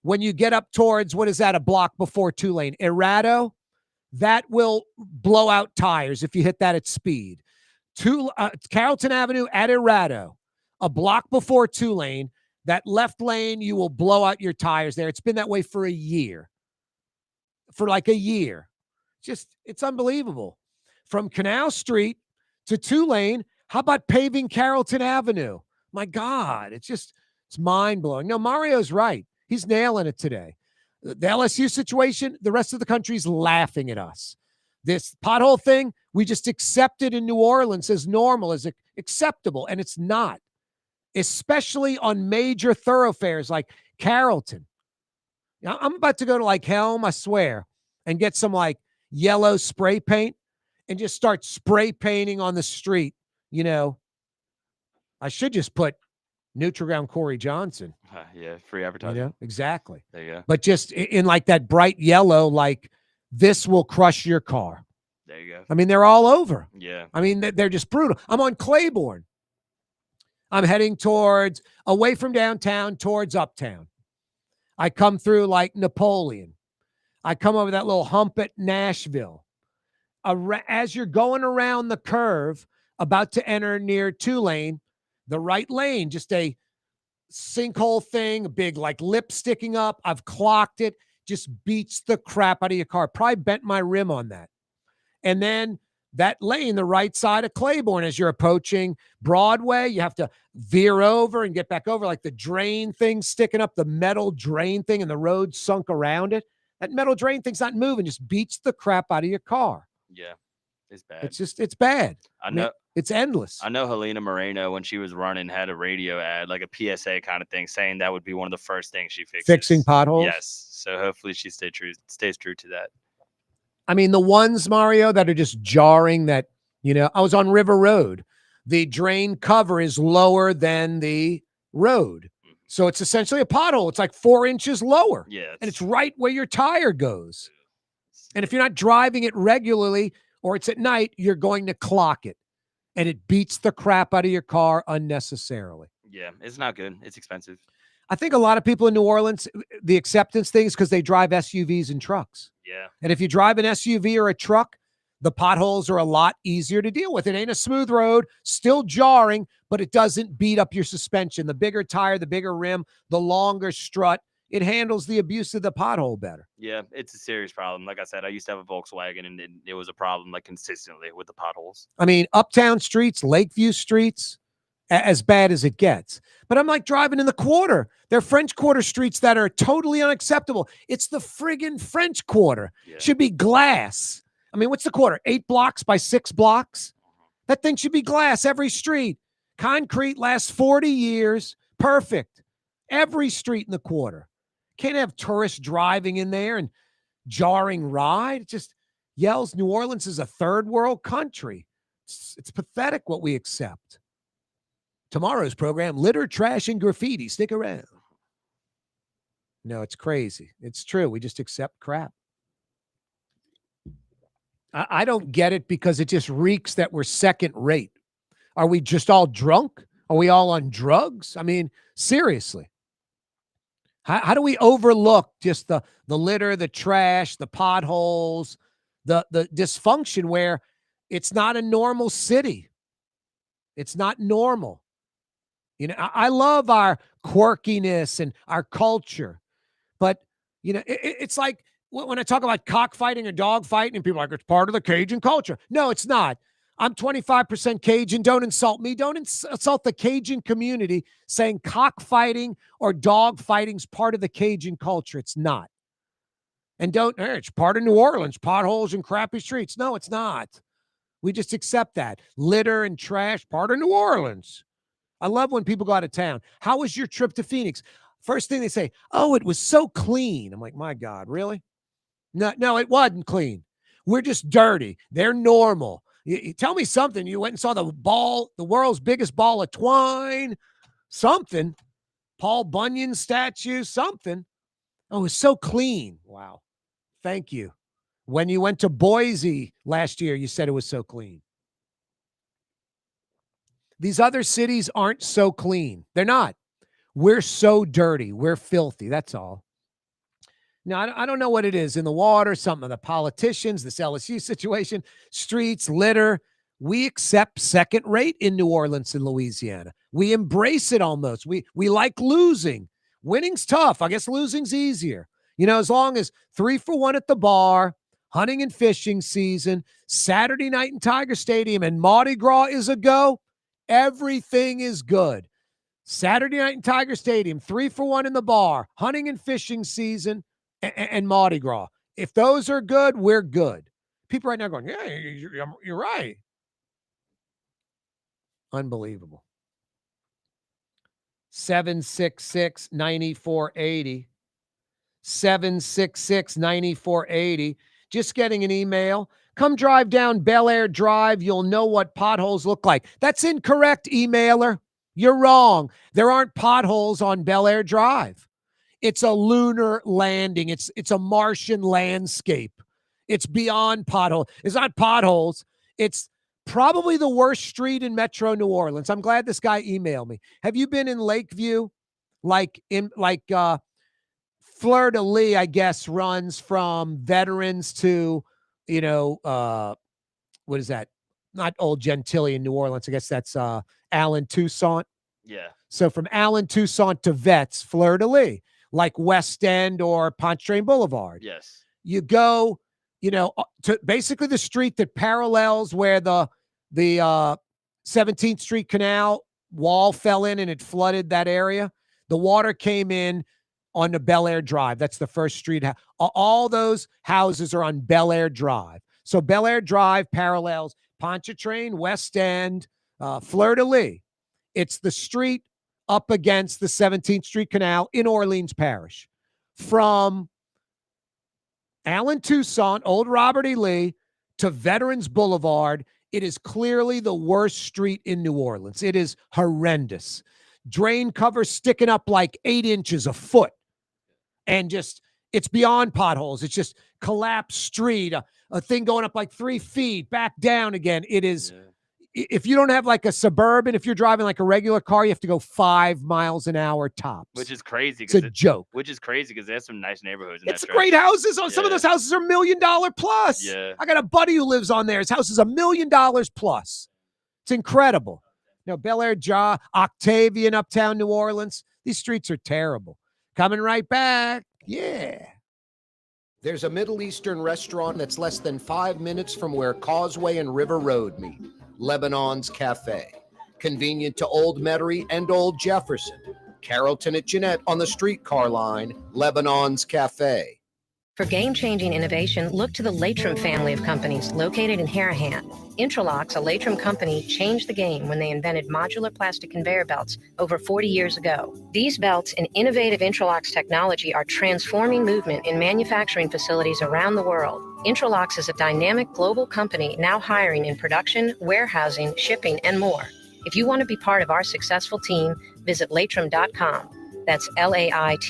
when you get up towards, what is that, a block before Tulane, Errato, that will blow out tires if you hit that at speed. Carrollton Avenue at Errato, a block before Tulane, that left lane, you will blow out your tires there. It's been that way for a year. For like a year. It's unbelievable. From Canal Street to Tulane, how about paving Carrollton Avenue? My God, it's mind-blowing. No, Mario's right. He's nailing it today. The LSU situation, the rest of the country's laughing at us. This pothole thing, we just accept it in New Orleans as normal, as acceptable, and it's not. Especially on major thoroughfares like Carrollton. Now, I'm about to go to like Helm, I swear, and get some like yellow spray paint and just start spray painting on the street. I should just put Nutriground Corey Johnson. Yeah, free advertising. Exactly. There you go. But just in like that bright yellow, like this will crush your car. There you go. I mean, they're all over. Yeah. I mean, they're just brutal. I'm on Claiborne. I'm heading away from downtown towards Uptown. I come through like Napoleon. I come over that little hump at Nashville. As you're going around the curve, about to enter near Tulane, the right lane, just a sinkhole thing, a big like lip sticking up. I've clocked it. Just beats the crap out of your car. Probably bent my rim on that. And then that lane, the right side of Claiborne, as you're approaching Broadway, you have to veer over and get back over, like the drain thing sticking up, the metal drain thing, and the road sunk around it. That metal drain thing's not moving, just beats the crap out of your car. Yeah, it's bad. It's bad. I know. It's endless. I know Helena Moreno, when she was running, had a radio ad, like a PSA kind of thing, saying that would be one of the first things she fixes. Fixing potholes? Yes. So hopefully she stays true to that. I mean, the ones, Mario, that are just jarring that, I was on River Road. The drain cover is lower than the road. So it's essentially a pothole. It's like 4 inches lower. Yeah. And it's right where your tire goes. And if you're not driving it regularly or it's at night, you're going to clock it. And it beats the crap out of your car unnecessarily. Yeah, it's not good. It's expensive. I think a lot of people in New Orleans, the acceptance thing is because they drive SUVs and trucks. Yeah. And if you drive an SUV or a truck, the potholes are a lot easier to deal with. It ain't a smooth road, still jarring, but it doesn't beat up your suspension. The bigger tire, the bigger rim, the longer strut, it handles the abuse of the pothole better. Yeah, it's a serious problem. Like I said, I used to have a Volkswagen, and it was a problem like consistently with the potholes. I mean, Uptown streets, Lakeview streets, as bad as it gets. But I'm like driving in the Quarter. They're French Quarter streets that are totally unacceptable. It's the friggin' French Quarter. Yeah. Should be glass. I mean, what's the Quarter? 8 blocks by 6 blocks? That thing should be glass every street. Concrete lasts 40 years. Perfect. Every street in the Quarter. Can't have tourists driving in there and jarring ride. It just yells New Orleans is a third world country. It's pathetic what we accept. Tomorrow's program, litter, trash, and graffiti. Stick around. No, it's crazy. It's true. We just accept crap. I don't get it because it just reeks that we're second rate. Are we just all drunk? Are we all on drugs? I mean, seriously. How do we overlook just the litter, the trash, the potholes, the dysfunction where it's not a normal city? It's not normal. I love our quirkiness and our culture, but it's like when I talk about cockfighting or dog fighting and people are like, it's part of the Cajun culture. No, it's not. I'm 25% Cajun. Don't insult me. Don't insult the Cajun community saying cockfighting or dog fighting's part of the Cajun culture. It's not. And it's part of New Orleans, potholes and crappy streets. No, it's not. We just accept that. Litter and trash, part of New Orleans. I love when people go out of town. How was your trip to Phoenix? First thing they say, oh, it was so clean. I'm like, my God, really? No, it wasn't clean. We're just dirty. They're normal. You tell me something. You went and saw the world's biggest ball of twine, something. Paul Bunyan statue, something. Oh, it's so clean. Wow. Thank you. When you went to Boise last year, you said it was so clean. These other cities aren't so clean. They're not. We're so dirty. We're filthy. That's all. Now, I don't know what it is in the water, something of the politicians, this LSU situation, streets, litter. We accept second rate in New Orleans and Louisiana. We embrace it almost. We like losing. Winning's tough. I guess losing's easier. As long as 3 for 1 at the bar, hunting and fishing season, Saturday night in Tiger Stadium, and Mardi Gras is a go, everything is good. Saturday night in Tiger Stadium, 3 for 1 in the bar, hunting and fishing season, and Mardi Gras. If those are good, we're good. People right now going, yeah, you're right. Unbelievable. 766-9480. 766-9480. Just getting an email. Come drive down Bel Air Drive. You'll know what potholes look like. That's incorrect, emailer. You're wrong. There aren't potholes on Bel Air Drive. It's a lunar landing. It's a Martian landscape. It's beyond pothole. It's not potholes. It's probably the worst street in Metro New Orleans. I'm glad this guy emailed me. Have you been in Lakeview? Fleur de Lis, I guess, runs from Veterans to, what is that? Not Old Gentilly in New Orleans. I guess that's Allen Toussaint. Yeah. So from Allen Toussaint to Vets, Fleur de Lis, like West End or Pontchartrain Boulevard. Yes. You go, to basically the street that parallels where the 17th Street Canal wall fell in and it flooded that area. The water came in on the Bel Air Drive. That's the first street. All those houses are on Bel Air Drive. So Bel Air Drive parallels Pontchartrain, West End, Fleur de Lis. It's the street up against the 17th Street Canal in Orleans Parish. From Allen Toussaint, Old Robert E. Lee, to Veterans Boulevard, it is clearly the worst street in New Orleans. It is horrendous. Drain cover sticking up like 8 inches a foot. And it's beyond potholes. It's just collapsed street, a thing going up like 3 feet, back down again. It is, if you don't have like a Suburban, if you're driving like a regular car, you have to go 5 miles an hour tops. Which is crazy. It's a joke. Which is crazy because they have some nice neighborhoods. It's great houses. Some of those houses are $1 million plus. Yeah. I got a buddy who lives on there. His house is $1 million plus. It's incredible. Bel Air, Octavian, Uptown New Orleans. These streets are terrible. Coming right back. Yeah. There's a Middle Eastern restaurant that's less than 5 minutes from where Causeway and River Road meet. Lebanon's Cafe. Convenient to Old Metairie and Old Jefferson. Carrollton at Jeanette on the streetcar line. Lebanon's Cafe. For game-changing innovation, look to the Latrim family of companies located in Harahan. Intralocks, a Latrim company, changed the game when they invented modular plastic conveyor belts over 40 years ago. These belts and innovative Intralocks technology are transforming movement in manufacturing facilities around the world. Intralocks is a dynamic global company now hiring in production, warehousing, shipping, and more. If you want to be part of our successful team, visit Latrim.com. That's LAITRAM.com.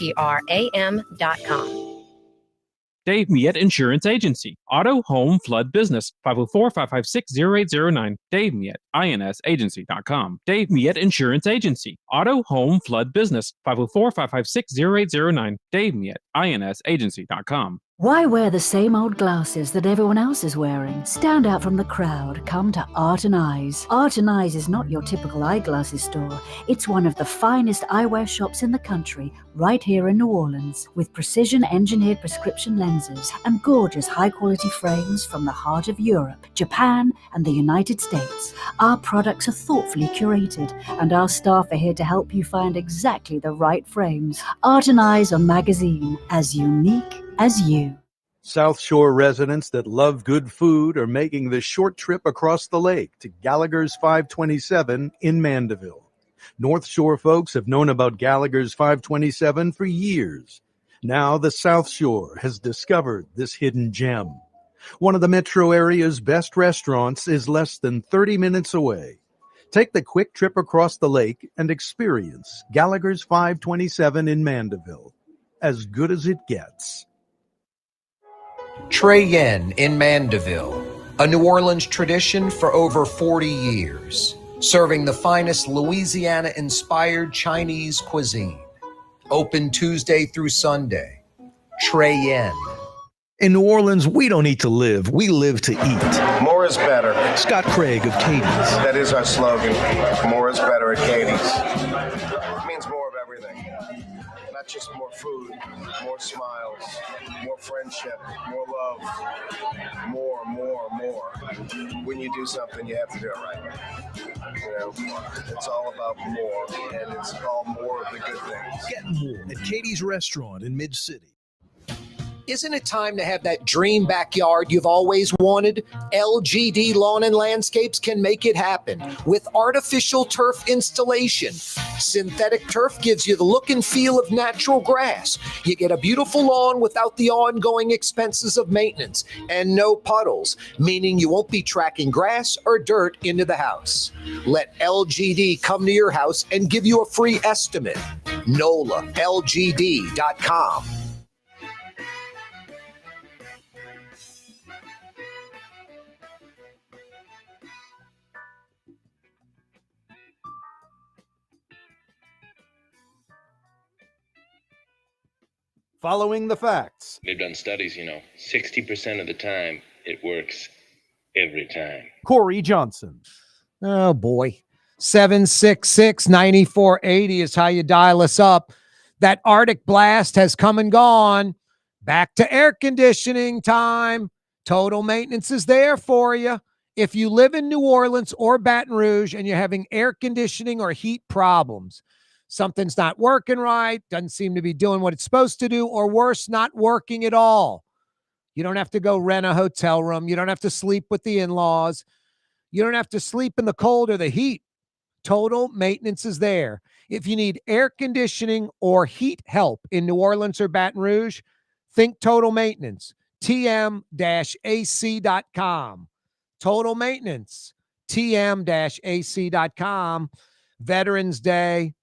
Dave Miette Insurance Agency. Auto, home, flood, business. 504-556-0809. Dave Miette, INSagency.com. Dave Miette Insurance Agency. Auto, home, flood, business. 504-556-0809. Dave Miette, INSagency.com. Why wear the same old glasses that everyone else is wearing? Stand out from the crowd. Come to Art and Eyes. Art and Eyes is not your typical eyeglasses store. It's one of the finest eyewear shops in the country, right here in New Orleans, with precision-engineered prescription lenses and gorgeous high-quality frames from the heart of Europe, Japan, and the United States. Our products are thoughtfully curated, and our staff are here to help you find exactly the right frames. Art and Eyes on Magazine, as unique as you. South Shore residents that love good food are making the short trip across the lake to Gallagher's 527 in Mandeville. North Shore folks have known about Gallagher's 527 for years. Now the South Shore has discovered this hidden gem. One of the metro area's best restaurants is less than 30 minutes away. Take the quick trip across the lake and experience Gallagher's 527 in Mandeville. As good as it gets. Trey Yen in Mandeville, a New Orleans tradition for over 40 years, serving the finest Louisiana-inspired Chinese cuisine. Open Tuesday through Sunday. Trey Yen. In New Orleans, we don't eat to live, we live to eat. More is better. Scott Craig of Katie's. That is our slogan. More is better at Katie's. It means more of everything. Not just more food, more smiles, more friendship, more love, more. When you do something, you have to do it right. You know, it's all about more, and it's called more of the good things. Get more at Katie's Restaurant in Mid-City. Isn't it time to have that dream backyard you've always wanted? LGD Lawn and Landscapes can make it happen with artificial turf installation. Synthetic turf gives you the look and feel of natural grass. You get a beautiful lawn without the ongoing expenses of maintenance and no puddles, meaning you won't be tracking grass or dirt into the house. Let LGD come to your house and give you a free estimate. NOLALGD.com. Following the facts. They've done studies, 60% of the time it works every time. Corey Johnson. Oh, boy. 766-9480 is how you dial us up. That Arctic blast has come and gone. Back to air conditioning time. Total Maintenance is there for you. If you live in New Orleans or Baton Rouge and you're having air conditioning or heat problems, something's not working right, doesn't seem to be doing what it's supposed to do, or worse, not working at all. You don't have to go rent a hotel room. You don't have to sleep with the in-laws. You don't have to sleep in the cold or the heat. Total Maintenance is there. If you need air conditioning or heat help in New Orleans or Baton Rouge, think Total Maintenance. TM-AC.com. Total Maintenance. TM-AC.com. Veterans Day.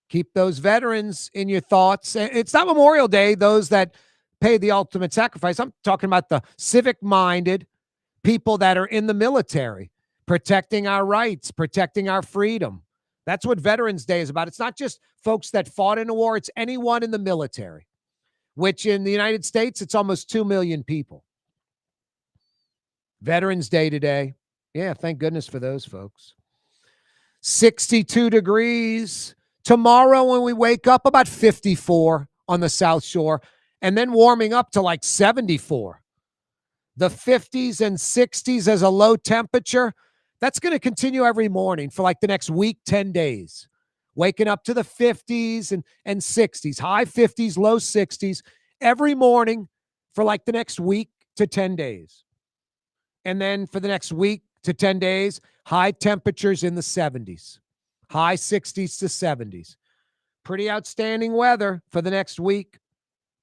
Keep those veterans in your thoughts. It's not Memorial Day, those that pay the ultimate sacrifice. I'm talking about the civic-minded people that are in the military, protecting our rights, protecting our freedom. That's what Veterans Day is about. It's not just folks that fought in a war. It's anyone in the military, which in the United States, it's almost 2 million people. Veterans Day today. Yeah, thank goodness for those folks. 62 degrees. Tomorrow when we wake up, about 54 on the South Shore, and then warming up to like 74. The 50s and 60s as a low temperature, that's going to continue every morning for like the next week, 10 days. Waking up to the 50s and 60s, high 50s, low 60s, every morning for like the next week to 10 days. And then for the next week to 10 days, high temperatures in the 70s. High 60s to 70s. Pretty outstanding weather for the next week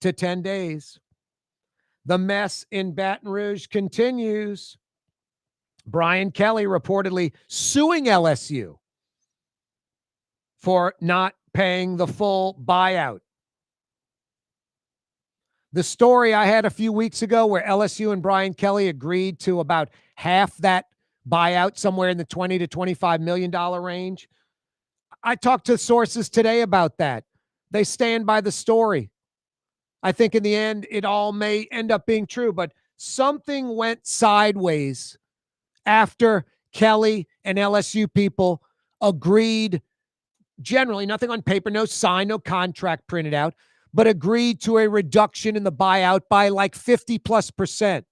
to 10 days. The mess in Baton Rouge continues. Brian Kelly reportedly suing LSU for not paying the full buyout. The story I had a few weeks ago where LSU and Brian Kelly agreed to about half that buyout, somewhere in the $20 to $25 million range. I talked to sources today about that. They stand by the story. I think in the end, it all may end up being true, but something went sideways after Kelly and LSU people agreed, generally nothing on paper, no sign, no contract printed out, but agreed to a reduction in the buyout by like 50+%,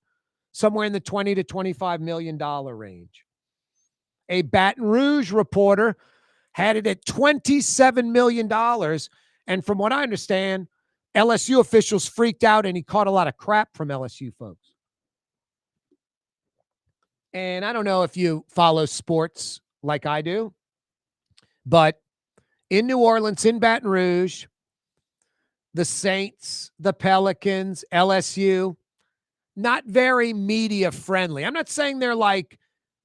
somewhere in the $20 to $25 million range. A Baton Rouge reporter had it at $27 million. And from what I understand, LSU officials freaked out and he caught a lot of crap from LSU folks. And I don't know if you follow sports like I do, but in New Orleans, in Baton Rouge, the Saints, the Pelicans, LSU, not very media friendly. I'm not saying they're like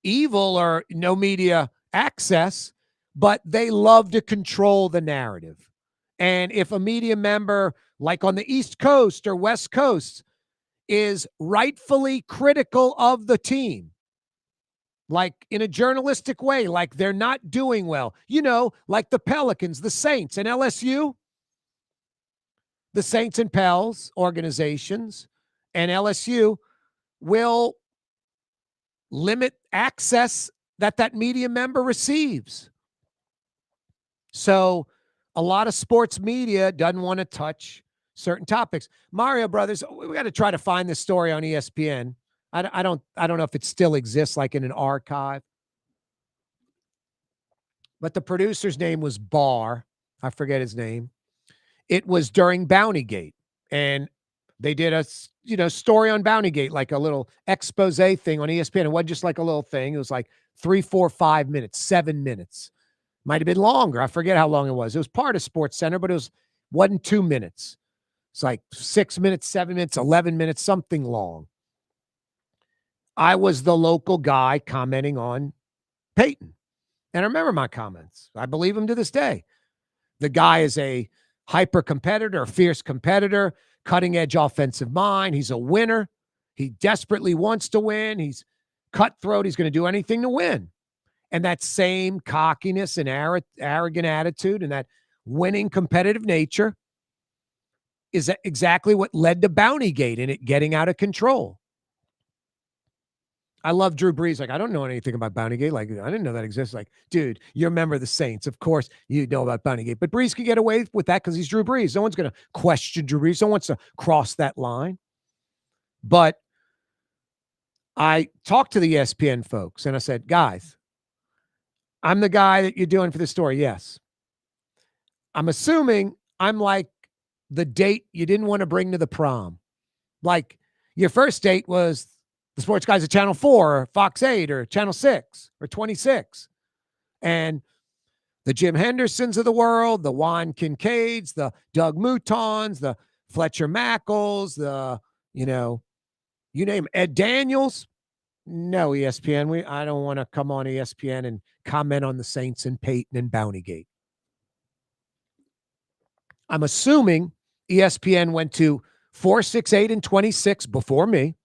evil or no media access, but they love to control the narrative. And if a media member, like on the East Coast or West Coast, is rightfully critical of the team, like in a journalistic way, like they're not doing well, like the Pelicans, the Saints, and LSU, the Saints and Pels organizations and LSU will limit access that media member receives. So a lot of sports media doesn't want to touch certain topics. Mario Brothers, we got to try to find this story on ESPN. I don't know if it still exists like in an archive. But the producer's name was Barr. I forget his name. It was during Bountygate. And they did a story on Bountygate, like a little expose thing on ESPN. It wasn't just like a little thing. It was like 3, 4, 5 minutes, 7 minutes. Might have been longer. I forget how long it was. It was part of Sports Center, but wasn't 2 minutes. It's like 6 minutes, 7 minutes, 11 minutes, something long. I was the local guy commenting on Peyton. And I remember my comments. I believe him to this day. The guy is a hyper competitor, a fierce competitor, cutting edge offensive mind. He's a winner. He desperately wants to win. He's cutthroat. He's going to do anything to win. And that same cockiness and arrogant attitude and that winning competitive nature is exactly what led to Bountygate and it getting out of control. I love Drew Brees. Like, I don't know anything about Bountygate. Like, I didn't know that exists. Like, dude, you're a member of the Saints. Of course, you know about Bountygate. But Brees can get away with that because he's Drew Brees. No one's going to question Drew Brees. No one wants to cross that line. But I talked to the ESPN folks, and I said, guys, I'm the guy that you're doing for this story. Yes. I'm assuming I'm like the date you didn't want to bring to the prom. Like, your first date was the sports guys at Channel 4 or Fox 8 or Channel 6 or 26. And the Jim Hendersons of the world, the Juan Kincaids, the Doug Moutons, the Fletcher Mackles, you name Ed Daniels. No, ESPN. I don't want to come on ESPN and comment on the Saints and Peyton and Bountygate. I'm assuming ESPN went to 4, 6, 8, and 26 before me.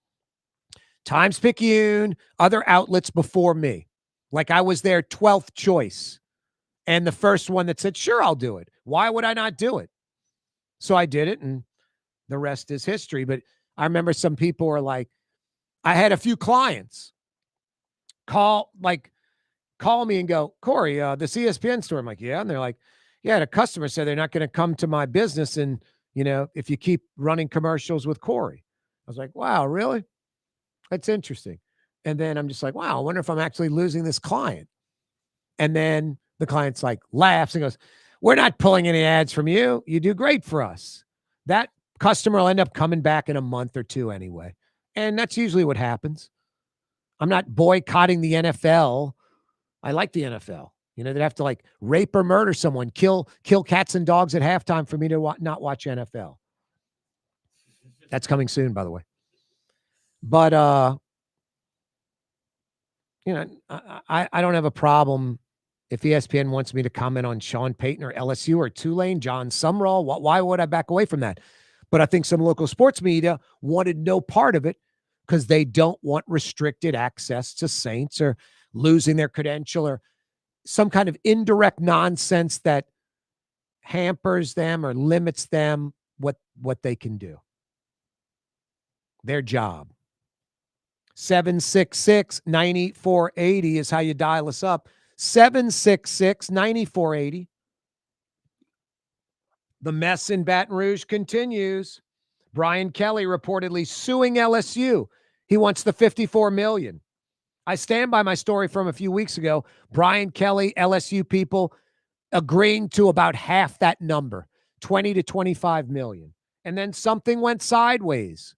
Times-Picayune, other outlets before me. Like I was their 12th choice. And the first one that said, sure, I'll do it. Why would I not do it? So I did it, and the rest is history. But I remember some people were like, I had a few clients call me and go, Corey, this ESPN story. I'm like, yeah. And they're like, yeah, the customer said they're not going to come to my business. And, if you keep running commercials with Corey. I was like, wow, really? That's interesting. And then I'm just like, wow, I wonder if I'm actually losing this client. And then the client's like laughs and goes, we're not pulling any ads from you. You do great for us. That customer will end up coming back in a month or two anyway. And that's usually what happens. I'm not boycotting the NFL. I like the NFL. They'd have to like rape or murder someone, kill cats and dogs at halftime for me to not watch NFL. That's coming soon, by the way. But, I don't have a problem if ESPN wants me to comment on Sean Payton or LSU or Tulane, John Sumrall. Why would I back away from that? But I think some local sports media wanted no part of it because they don't want restricted access to Saints or losing their credential or some kind of indirect nonsense that hampers them or limits them what they can do. Their job. 766-9480 is how you dial us up. 766-9480. The mess in Baton Rouge continues. Brian Kelly reportedly suing LSU. He wants the $54 million. I stand by my story from a few weeks ago. Brian Kelly, LSU people agreeing to about half that number, 20 to 25 million. And then something went sideways.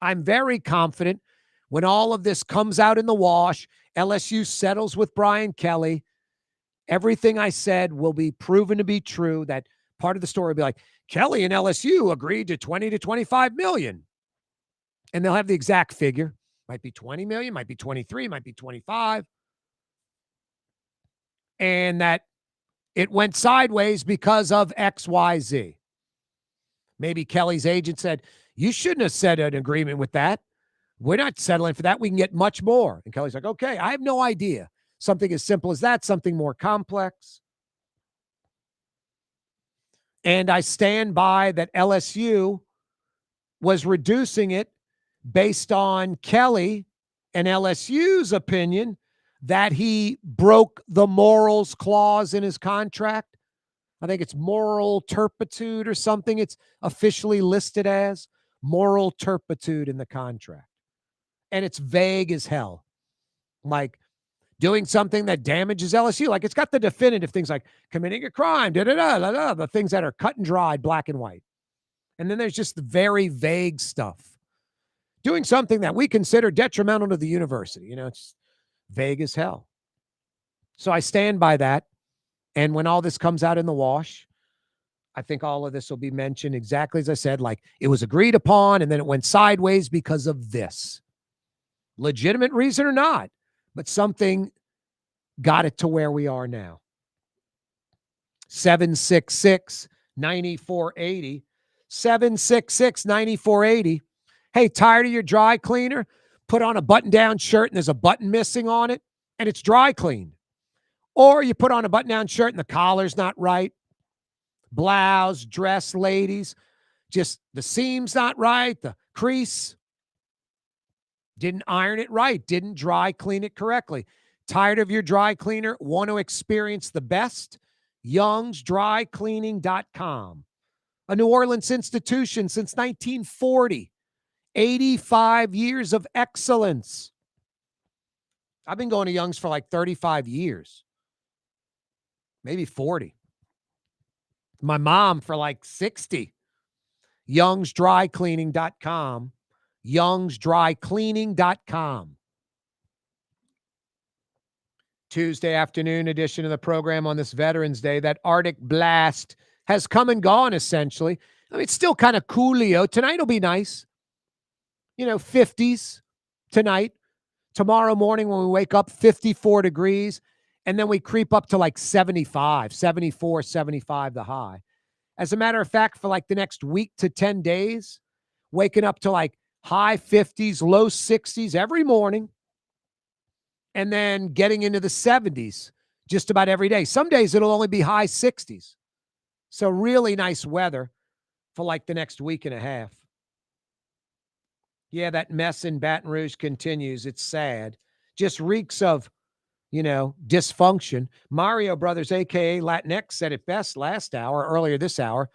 I'm very confident when all of this comes out in the wash, LSU settles with Brian Kelly, everything I said will be proven to be true. That part of the story will be like, Kelly and LSU agreed to 20 to 25 million. And they'll have the exact figure. Might be 20 million, might be 23, might be 25. And that it went sideways because of XYZ. Maybe Kelly's agent said, you shouldn't have said an agreement with that. We're not settling for that. We can get much more. And Kelly's like, okay, I have no idea. Something as simple as that, something more complex. And I stand by that LSU was reducing it based on Kelly and LSU's opinion that he broke the morals clause in his contract. I think it's moral turpitude or something. It's officially listed as moral turpitude in the contract. And it's vague as hell. Like doing something that damages LSU. Like it's got the definitive things like committing a crime, the things that are cut and dried, black and white. And then there's just the very vague stuff. Doing something that we consider detrimental to the university. It's vague as hell. So I stand by that. And when all this comes out in the wash, I think all of this will be mentioned exactly as I said, like it was agreed upon and then it went sideways because of this. Legitimate reason or not, but something got it to where we are now. 766-9480. 766-9480. Hey, tired of your dry cleaner? Put on a button-down shirt and there's a button missing on it and it's dry cleaned. Or you put on a button-down shirt and the collar's not right. Blouse, dress, ladies, just the seam's not right, the crease. Didn't iron it right, didn't dry clean it correctly. Tired of your dry cleaner? Want to experience the best? YoungsDryCleaning.com. A New Orleans institution since 1940. 85 years of excellence. I've been going to Young's for like 35 years. Maybe 40. My mom for like 60. YoungsDryCleaning.com. YoungsDryCleaning.com. Tuesday afternoon edition of the program on this Veterans Day. That Arctic blast has come and gone, essentially. I mean, it's still kind of coolio. Tonight will be nice. 50s tonight. Tomorrow morning when we wake up, 54 degrees. And then we creep up to like 75, 74, 75, the high. As a matter of fact, for like the next week to 10 days, waking up to like high 50s, low 60s every morning. And then getting into the 70s just about every day. Some days it'll only be high 60s. So really nice weather for like the next week and a half. Yeah, that mess in Baton Rouge continues. It's sad. Just reeks of, dysfunction. Mario Brothers, a.k.a. Latinx, said it best earlier this hour.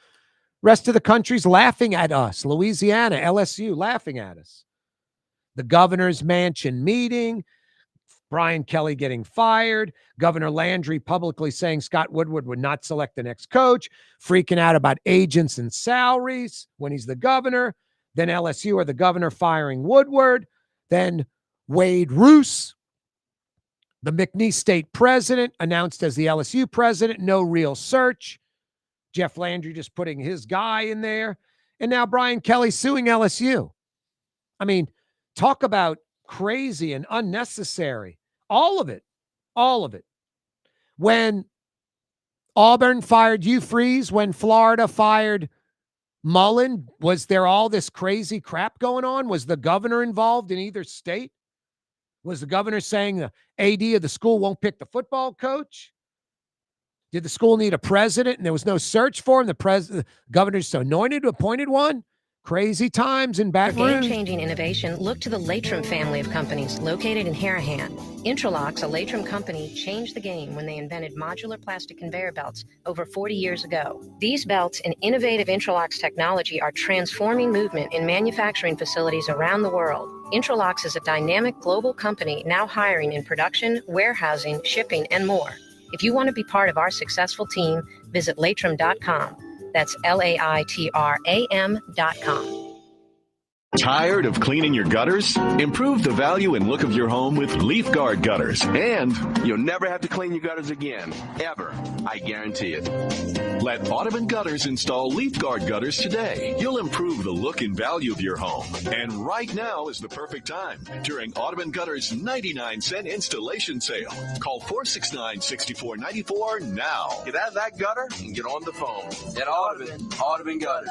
Rest of the country's laughing at us. Louisiana, LSU, laughing at us. The governor's mansion meeting. Brian Kelly getting fired. Governor Landry publicly saying Scott Woodward would not select the next coach. Freaking out about agents and salaries when he's the governor. Then LSU or the governor firing Woodward. Then Wade Roos, the McNeese State president, announced as the LSU president. No real search. Jeff Landry just putting his guy in there. And now Brian Kelly suing LSU. I mean, talk about crazy and unnecessary. All of it. All of it. When Auburn fired Hugh Freeze, when Florida fired Mullen, was there all this crazy crap going on? Was the governor involved in either state? Was the governor saying the AD of the school won't pick the football coach? Did the school need a president and there was no search for him? The governor's anointed, appointed one? Crazy times in For Baton Rouge. game-changing innovation, look to the Latrim family of companies located in Harahan. Intralocks, a Latrim company, changed the game when they invented modular plastic conveyor belts over 40 years ago. These belts and innovative Intralocks technology are transforming movement in manufacturing facilities around the world. Intralocks is a dynamic global company now hiring in production, warehousing, shipping, and more. If you want to be part of our successful team, visit latrim.com. That's LAITRAM.com. Tired of cleaning your gutters? Improve the value and look of your home with Leaf Guard gutters. And you'll never have to clean your gutters again. Ever. I guarantee it. Let Audubon Gutters install Leaf Guard gutters today. You'll improve the look and value of your home. And right now is the perfect time during Audubon Gutters' 99-cent installation sale. Call 469-6494 now. Get out of that gutter and get on the phone. At Audubon Gutters.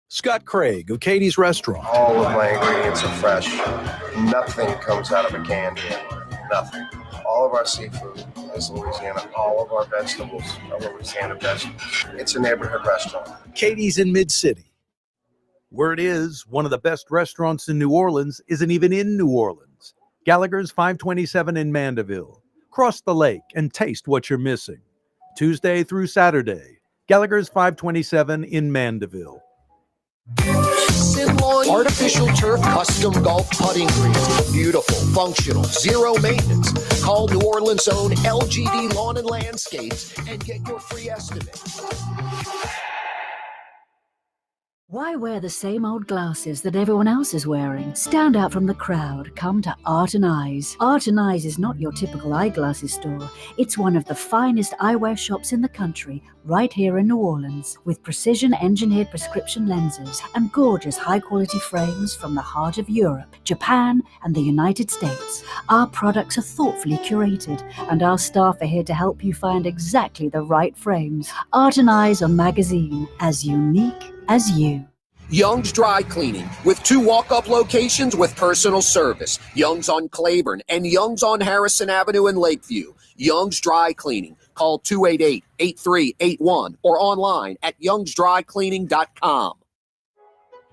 Scott Craig of Katie's Restaurant. All of my ingredients are fresh. Nothing comes out of a can here. Nothing. All of our seafood is Louisiana. All of our vegetables are Louisiana vegetables. It's a neighborhood restaurant. Katie's in Mid-City. Word is, one of the best restaurants in New Orleans isn't even in New Orleans. Gallagher's 527 in Mandeville. Cross the lake and taste what you're missing. Tuesday through Saturday. Gallagher's 527 in Mandeville. Artificial turf custom golf putting greens. Beautiful, functional, zero maintenance. Call New Orleans' own LGD Lawn and Landscapes and get your free estimate. Why wear the same old glasses that everyone else is wearing? Stand out from the crowd. Come to Art and Eyes. Art and Eyes is not your typical eyeglasses store. It's one of the finest eyewear shops in the country, right here in New Orleans, with precision-engineered prescription lenses and gorgeous high-quality frames from the heart of Europe, Japan, and the United States. Our products are thoughtfully curated, and our staff are here to help you find exactly the right frames. Art and Eyes are magazine, as unique as you. Young's Dry Cleaning, with 2 walk-up locations with personal service. Young's on Claiborne and Young's on Harrison Avenue in Lakeview. Young's Dry Cleaning. Call 288-8381 or online at youngsdrycleaning.com.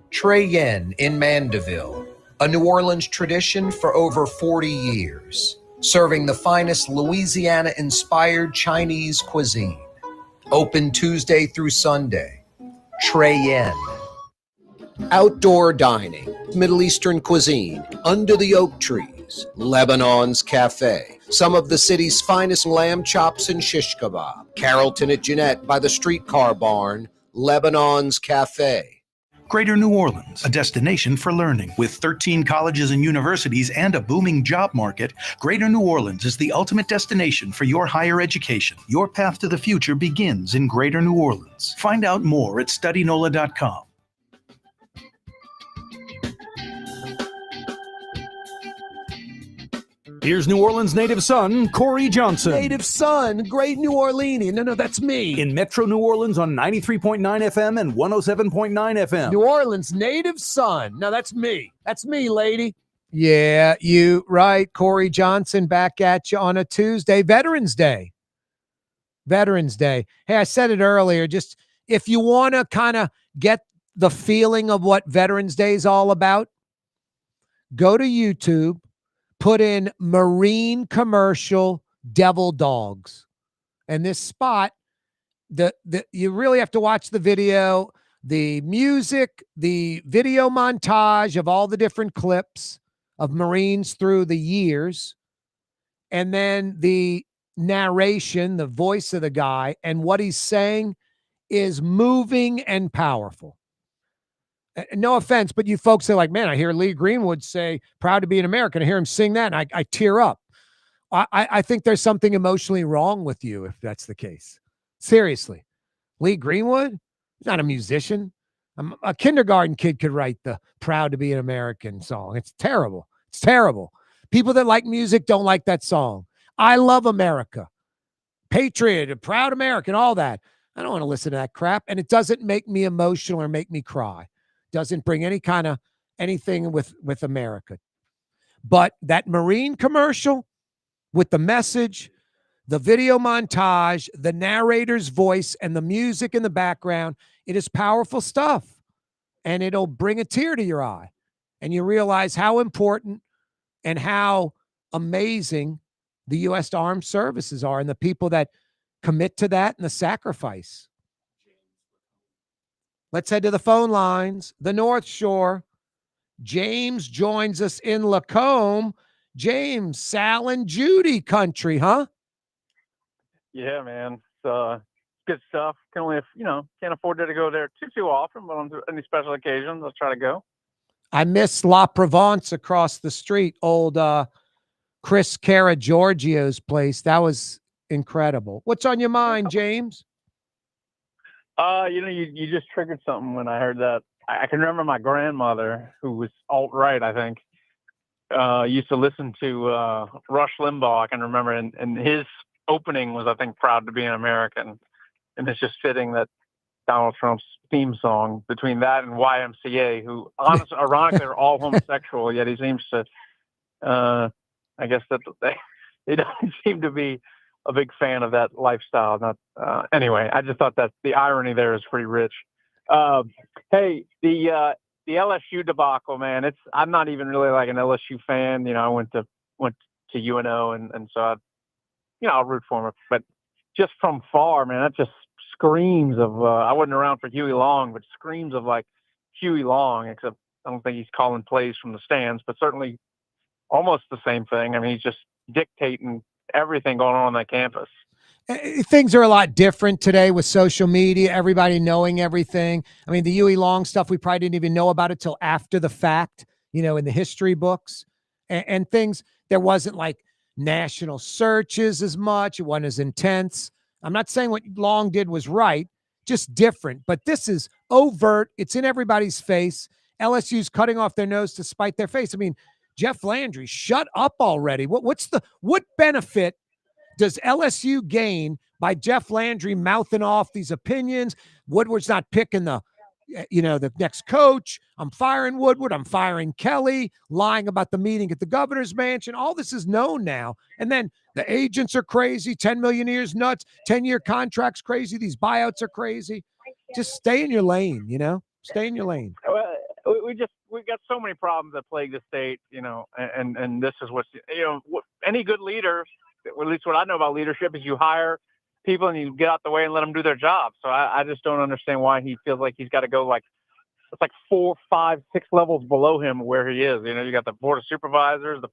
Trey Yen in Mandeville, a New Orleans tradition for over 40 years, serving the finest Louisiana-inspired Chinese cuisine. Open Tuesday through Sunday. Trey Yen. Outdoor dining, Middle Eastern cuisine, under the oak trees, Lebanon's Cafe, some of the city's finest lamb chops and shish kebab, Carrollton at Jeanette by the streetcar barn, Lebanon's Cafe. Greater New Orleans, a destination for learning. With 13 colleges and universities and a booming job market, Greater New Orleans is the ultimate destination for your higher education. Your path to the future begins in Greater New Orleans. Find out more at studynola.com. Here's New Orleans native son, Corey Johnson. Native son, great New Orleanian. No, that's me. In Metro New Orleans on 93.9 FM and 107.9 FM. New Orleans native son. No, that's me. That's me, lady. Yeah, you right. Corey Johnson back at you on a Tuesday. Veterans Day. Veterans Day. Hey, I said it earlier. Just if you want to kind of get the feeling of what Veterans Day is all about, go to YouTube. Put in marine commercial devil dogs. And this spot, you really have to watch the video, the music, the video montage of all the different clips of Marines through the years, and then the narration, the voice of the guy, and what he's saying is moving and powerful. No offense, but you folks are like, man, I hear Lee Greenwood say, proud to be an American. I hear him sing that, and I tear up. I think there's something emotionally wrong with you if that's the case. Seriously. Lee Greenwood? He's not a musician. A kindergarten kid could write the proud to be an American song. It's terrible. It's terrible. People that like music don't like that song. I love America. Patriot, a proud American, all that. I don't want to listen to that crap, and it doesn't make me emotional or make me cry. Doesn't bring any kind of anything with America. But that Marine commercial with the message, the video montage, the narrator's voice, and the music in the background, it is powerful stuff. And it'll bring a tear to your eye. And you realize how important and how amazing the U.S. Armed Services are and the people that commit to that and the sacrifice. Let's head to the phone lines. The North Shore. James joins us in Lacombe. James, Sal and Judy country, huh? Yeah, man. It's good stuff. Can only, can't afford to go there too often, but on any special occasions, I'll try to go. I miss La Provence across the street, old Chris Giorgio's place. That was incredible. What's on your mind, James? You just triggered something when I heard that. I can remember my grandmother, who was alt-right, I think, used to listen to Rush Limbaugh. I can remember, and his opening was, I think, "Proud to be an American," and it's just fitting that Donald Trump's theme song, between that and YMCA, who ironically are all homosexual, yet he seems to, I guess that they don't seem to be a big fan of that lifestyle. Anyway, I just thought that the irony there is pretty rich. Hey, the LSU debacle, man. I'm not even really like an LSU fan. I went to UNO, and so I'll root for him. But just from far, man, that just screams of. I wasn't around for Huey Long, but screams of like Huey Long. Except I don't think he's calling plays from the stands, but certainly almost the same thing. I mean, he's just dictating everything going on that campus. Things are a lot different today with social media, everybody knowing everything. I mean, the Huey Long stuff, we probably didn't even know about it till after the fact, in the history books and things. There wasn't like national searches as much. It wasn't as intense. I'm not saying what Long did was right, just different. But this is overt. It's in everybody's face. LSU's cutting off their nose to spite their face. I mean, Jeff Landry, shut up already. What benefit does LSU gain by Jeff Landry mouthing off these opinions? Woodward's not picking the next coach. I'm firing Woodward. I'm firing Kelly, lying about the meeting at the governor's mansion. All this is known now. And then the agents are crazy. 10 million years nuts. 10-year contracts crazy. These buyouts are crazy. Just stay in your lane, Stay in your lane. We've got so many problems that plague the state, and this is what's, any good leader, at least what I know about leadership, is you hire people and you get out the way and let them do their job. So I just don't understand why he feels like he's got to go it's like 4, 5, 6 levels below him where he is. You got the board of supervisors, the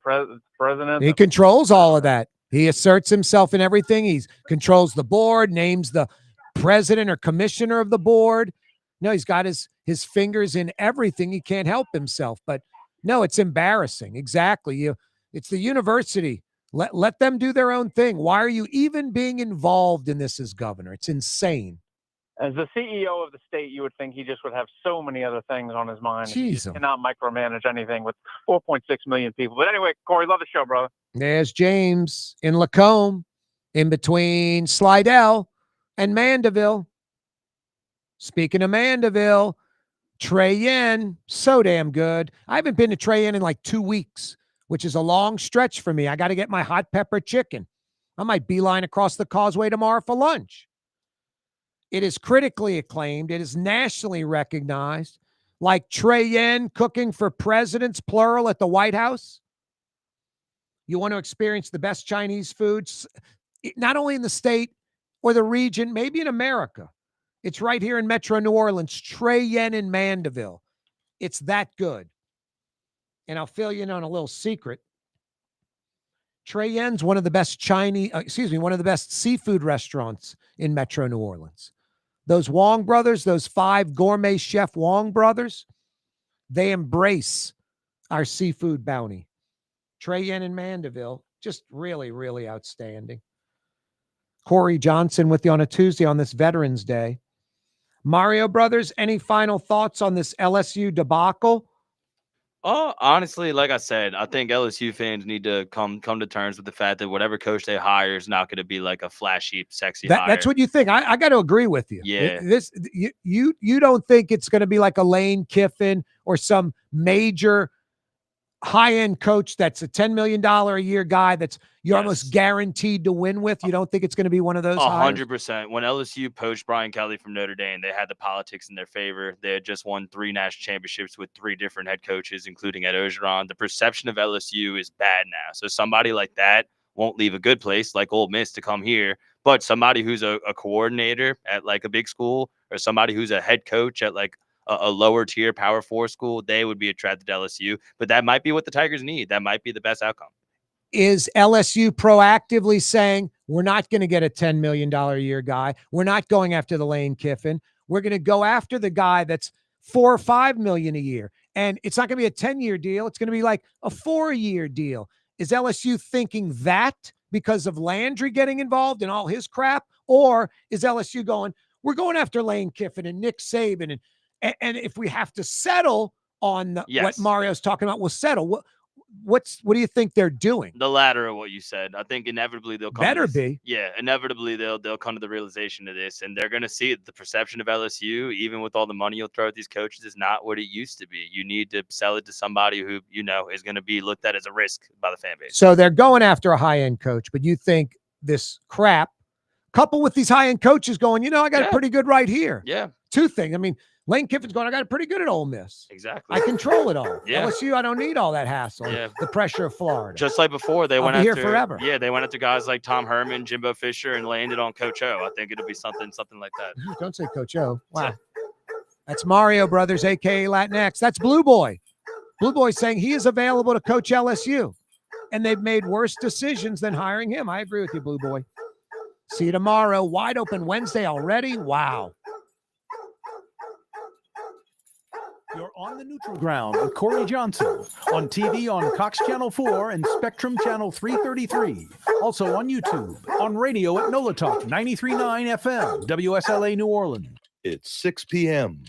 president. He controls all of that. He asserts himself in everything. He controls the board, names the president or commissioner of the board. No, he's got his fingers in everything. He can't help himself. But no, it's embarrassing. Exactly. It's the university. Let them do their own thing. Why are you even being involved in this as governor? It's insane. As the CEO of the state, you would think he just would have so many other things on his mind. Jeez, he just cannot micromanage anything with 4.6 million people. But anyway, Corey, love the show, brother. There's James in Lacombe, in between Slidell and Mandeville. Speaking of Mandeville, Trey Yen, so damn good. I haven't been to Trey Yen in like 2 weeks, which is a long stretch for me. I got to get my hot pepper chicken. I might beeline across the causeway tomorrow for lunch. It is critically acclaimed. It is nationally recognized. Like Trey Yen cooking for presidents, plural, at the White House. You want to experience the best Chinese foods, not only in the state or the region, maybe in America. It's right here in Metro New Orleans, Trey Yen in Mandeville. It's that good. And I'll fill you in on a little secret. Trey Yen's one of the best one of the best seafood restaurants in Metro New Orleans. Those Wong brothers, those 5 gourmet chef Wong brothers, they embrace our seafood bounty. Trey Yen in Mandeville, just really, really outstanding. Corey Johnson with you on a Tuesday on this Veterans Day. Mario Brothers, any final thoughts on this LSU debacle? Honestly, like I said, I think LSU fans need to come to terms with the fact that whatever coach they hire is not going to be like a flashy, sexy hire. That's what you think. I got to agree with you. Yeah. You don't think it's going to be like a Lane Kiffin or some major high-end coach that's a $10 million a year guy that's you're Yes. almost guaranteed to win with? You don't think it's going to be one of those hires? 100%. When LSU poached Brian Kelly from Notre Dame, they had the politics in their favor. They had just won 3 national championships with 3 different head coaches, including Ed Orgeron. The perception of LSU is bad now. So somebody like that won't leave a good place like Ole Miss to come here. But somebody who's a coordinator at like a big school, or somebody who's a head coach at like a lower tier Power 4 school, they would be attracted to LSU. But that might be what the Tigers need. That might be the best outcome. Is LSU proactively saying, we're not going to get a $10 million a year guy. We're not going after the Lane Kiffin. We're going to go after the guy that's $4 or $5 million a year. And it's not going to be a 10-year deal. It's going to be like a 4-year deal. Is LSU thinking that because of Landry getting involved and all his crap? Or is LSU going, we're going after Lane Kiffin and Nick Saban. And if we have to settle on what Mario's talking about, we'll settle. What do you think they're doing? The latter of what you said. I think inevitably they'll come. Inevitably they'll come to the realization of this, and they're going to see it. The perception of LSU, even with all the money you'll throw at these coaches, is not what it used to be. You need to sell it to somebody who is going to be looked at as a risk by the fan base. So they're going after a high-end coach, but you think this crap, coupled with these high-end coaches going, I got it pretty good right here. Yeah. 2 things. I mean, Lane Kiffin's going, I got it pretty good at Ole Miss. Exactly. I control it all. Yeah. LSU, I don't need all that hassle. Yeah. The pressure of Florida. Just like before, they went I'll be after here forever. Yeah, they went after guys like Tom Herman, Jimbo Fisher, and landed on Coach O. I think it'll be something like that. Don't say Coach O. Wow. That's Mario Brothers, a.k.a. Latinx. That's Blue Boy. Blue Boy saying he is available to coach LSU. And they've made worse decisions than hiring him. I agree with you, Blue Boy. See you tomorrow. Wide open Wednesday already. Wow. You're on the neutral ground with Corey Johnson on TV on Cox Channel 4 and Spectrum Channel 333. Also on YouTube, on radio at NOLA Talk 93.9 FM, WSLA New Orleans. It's 6 p.m.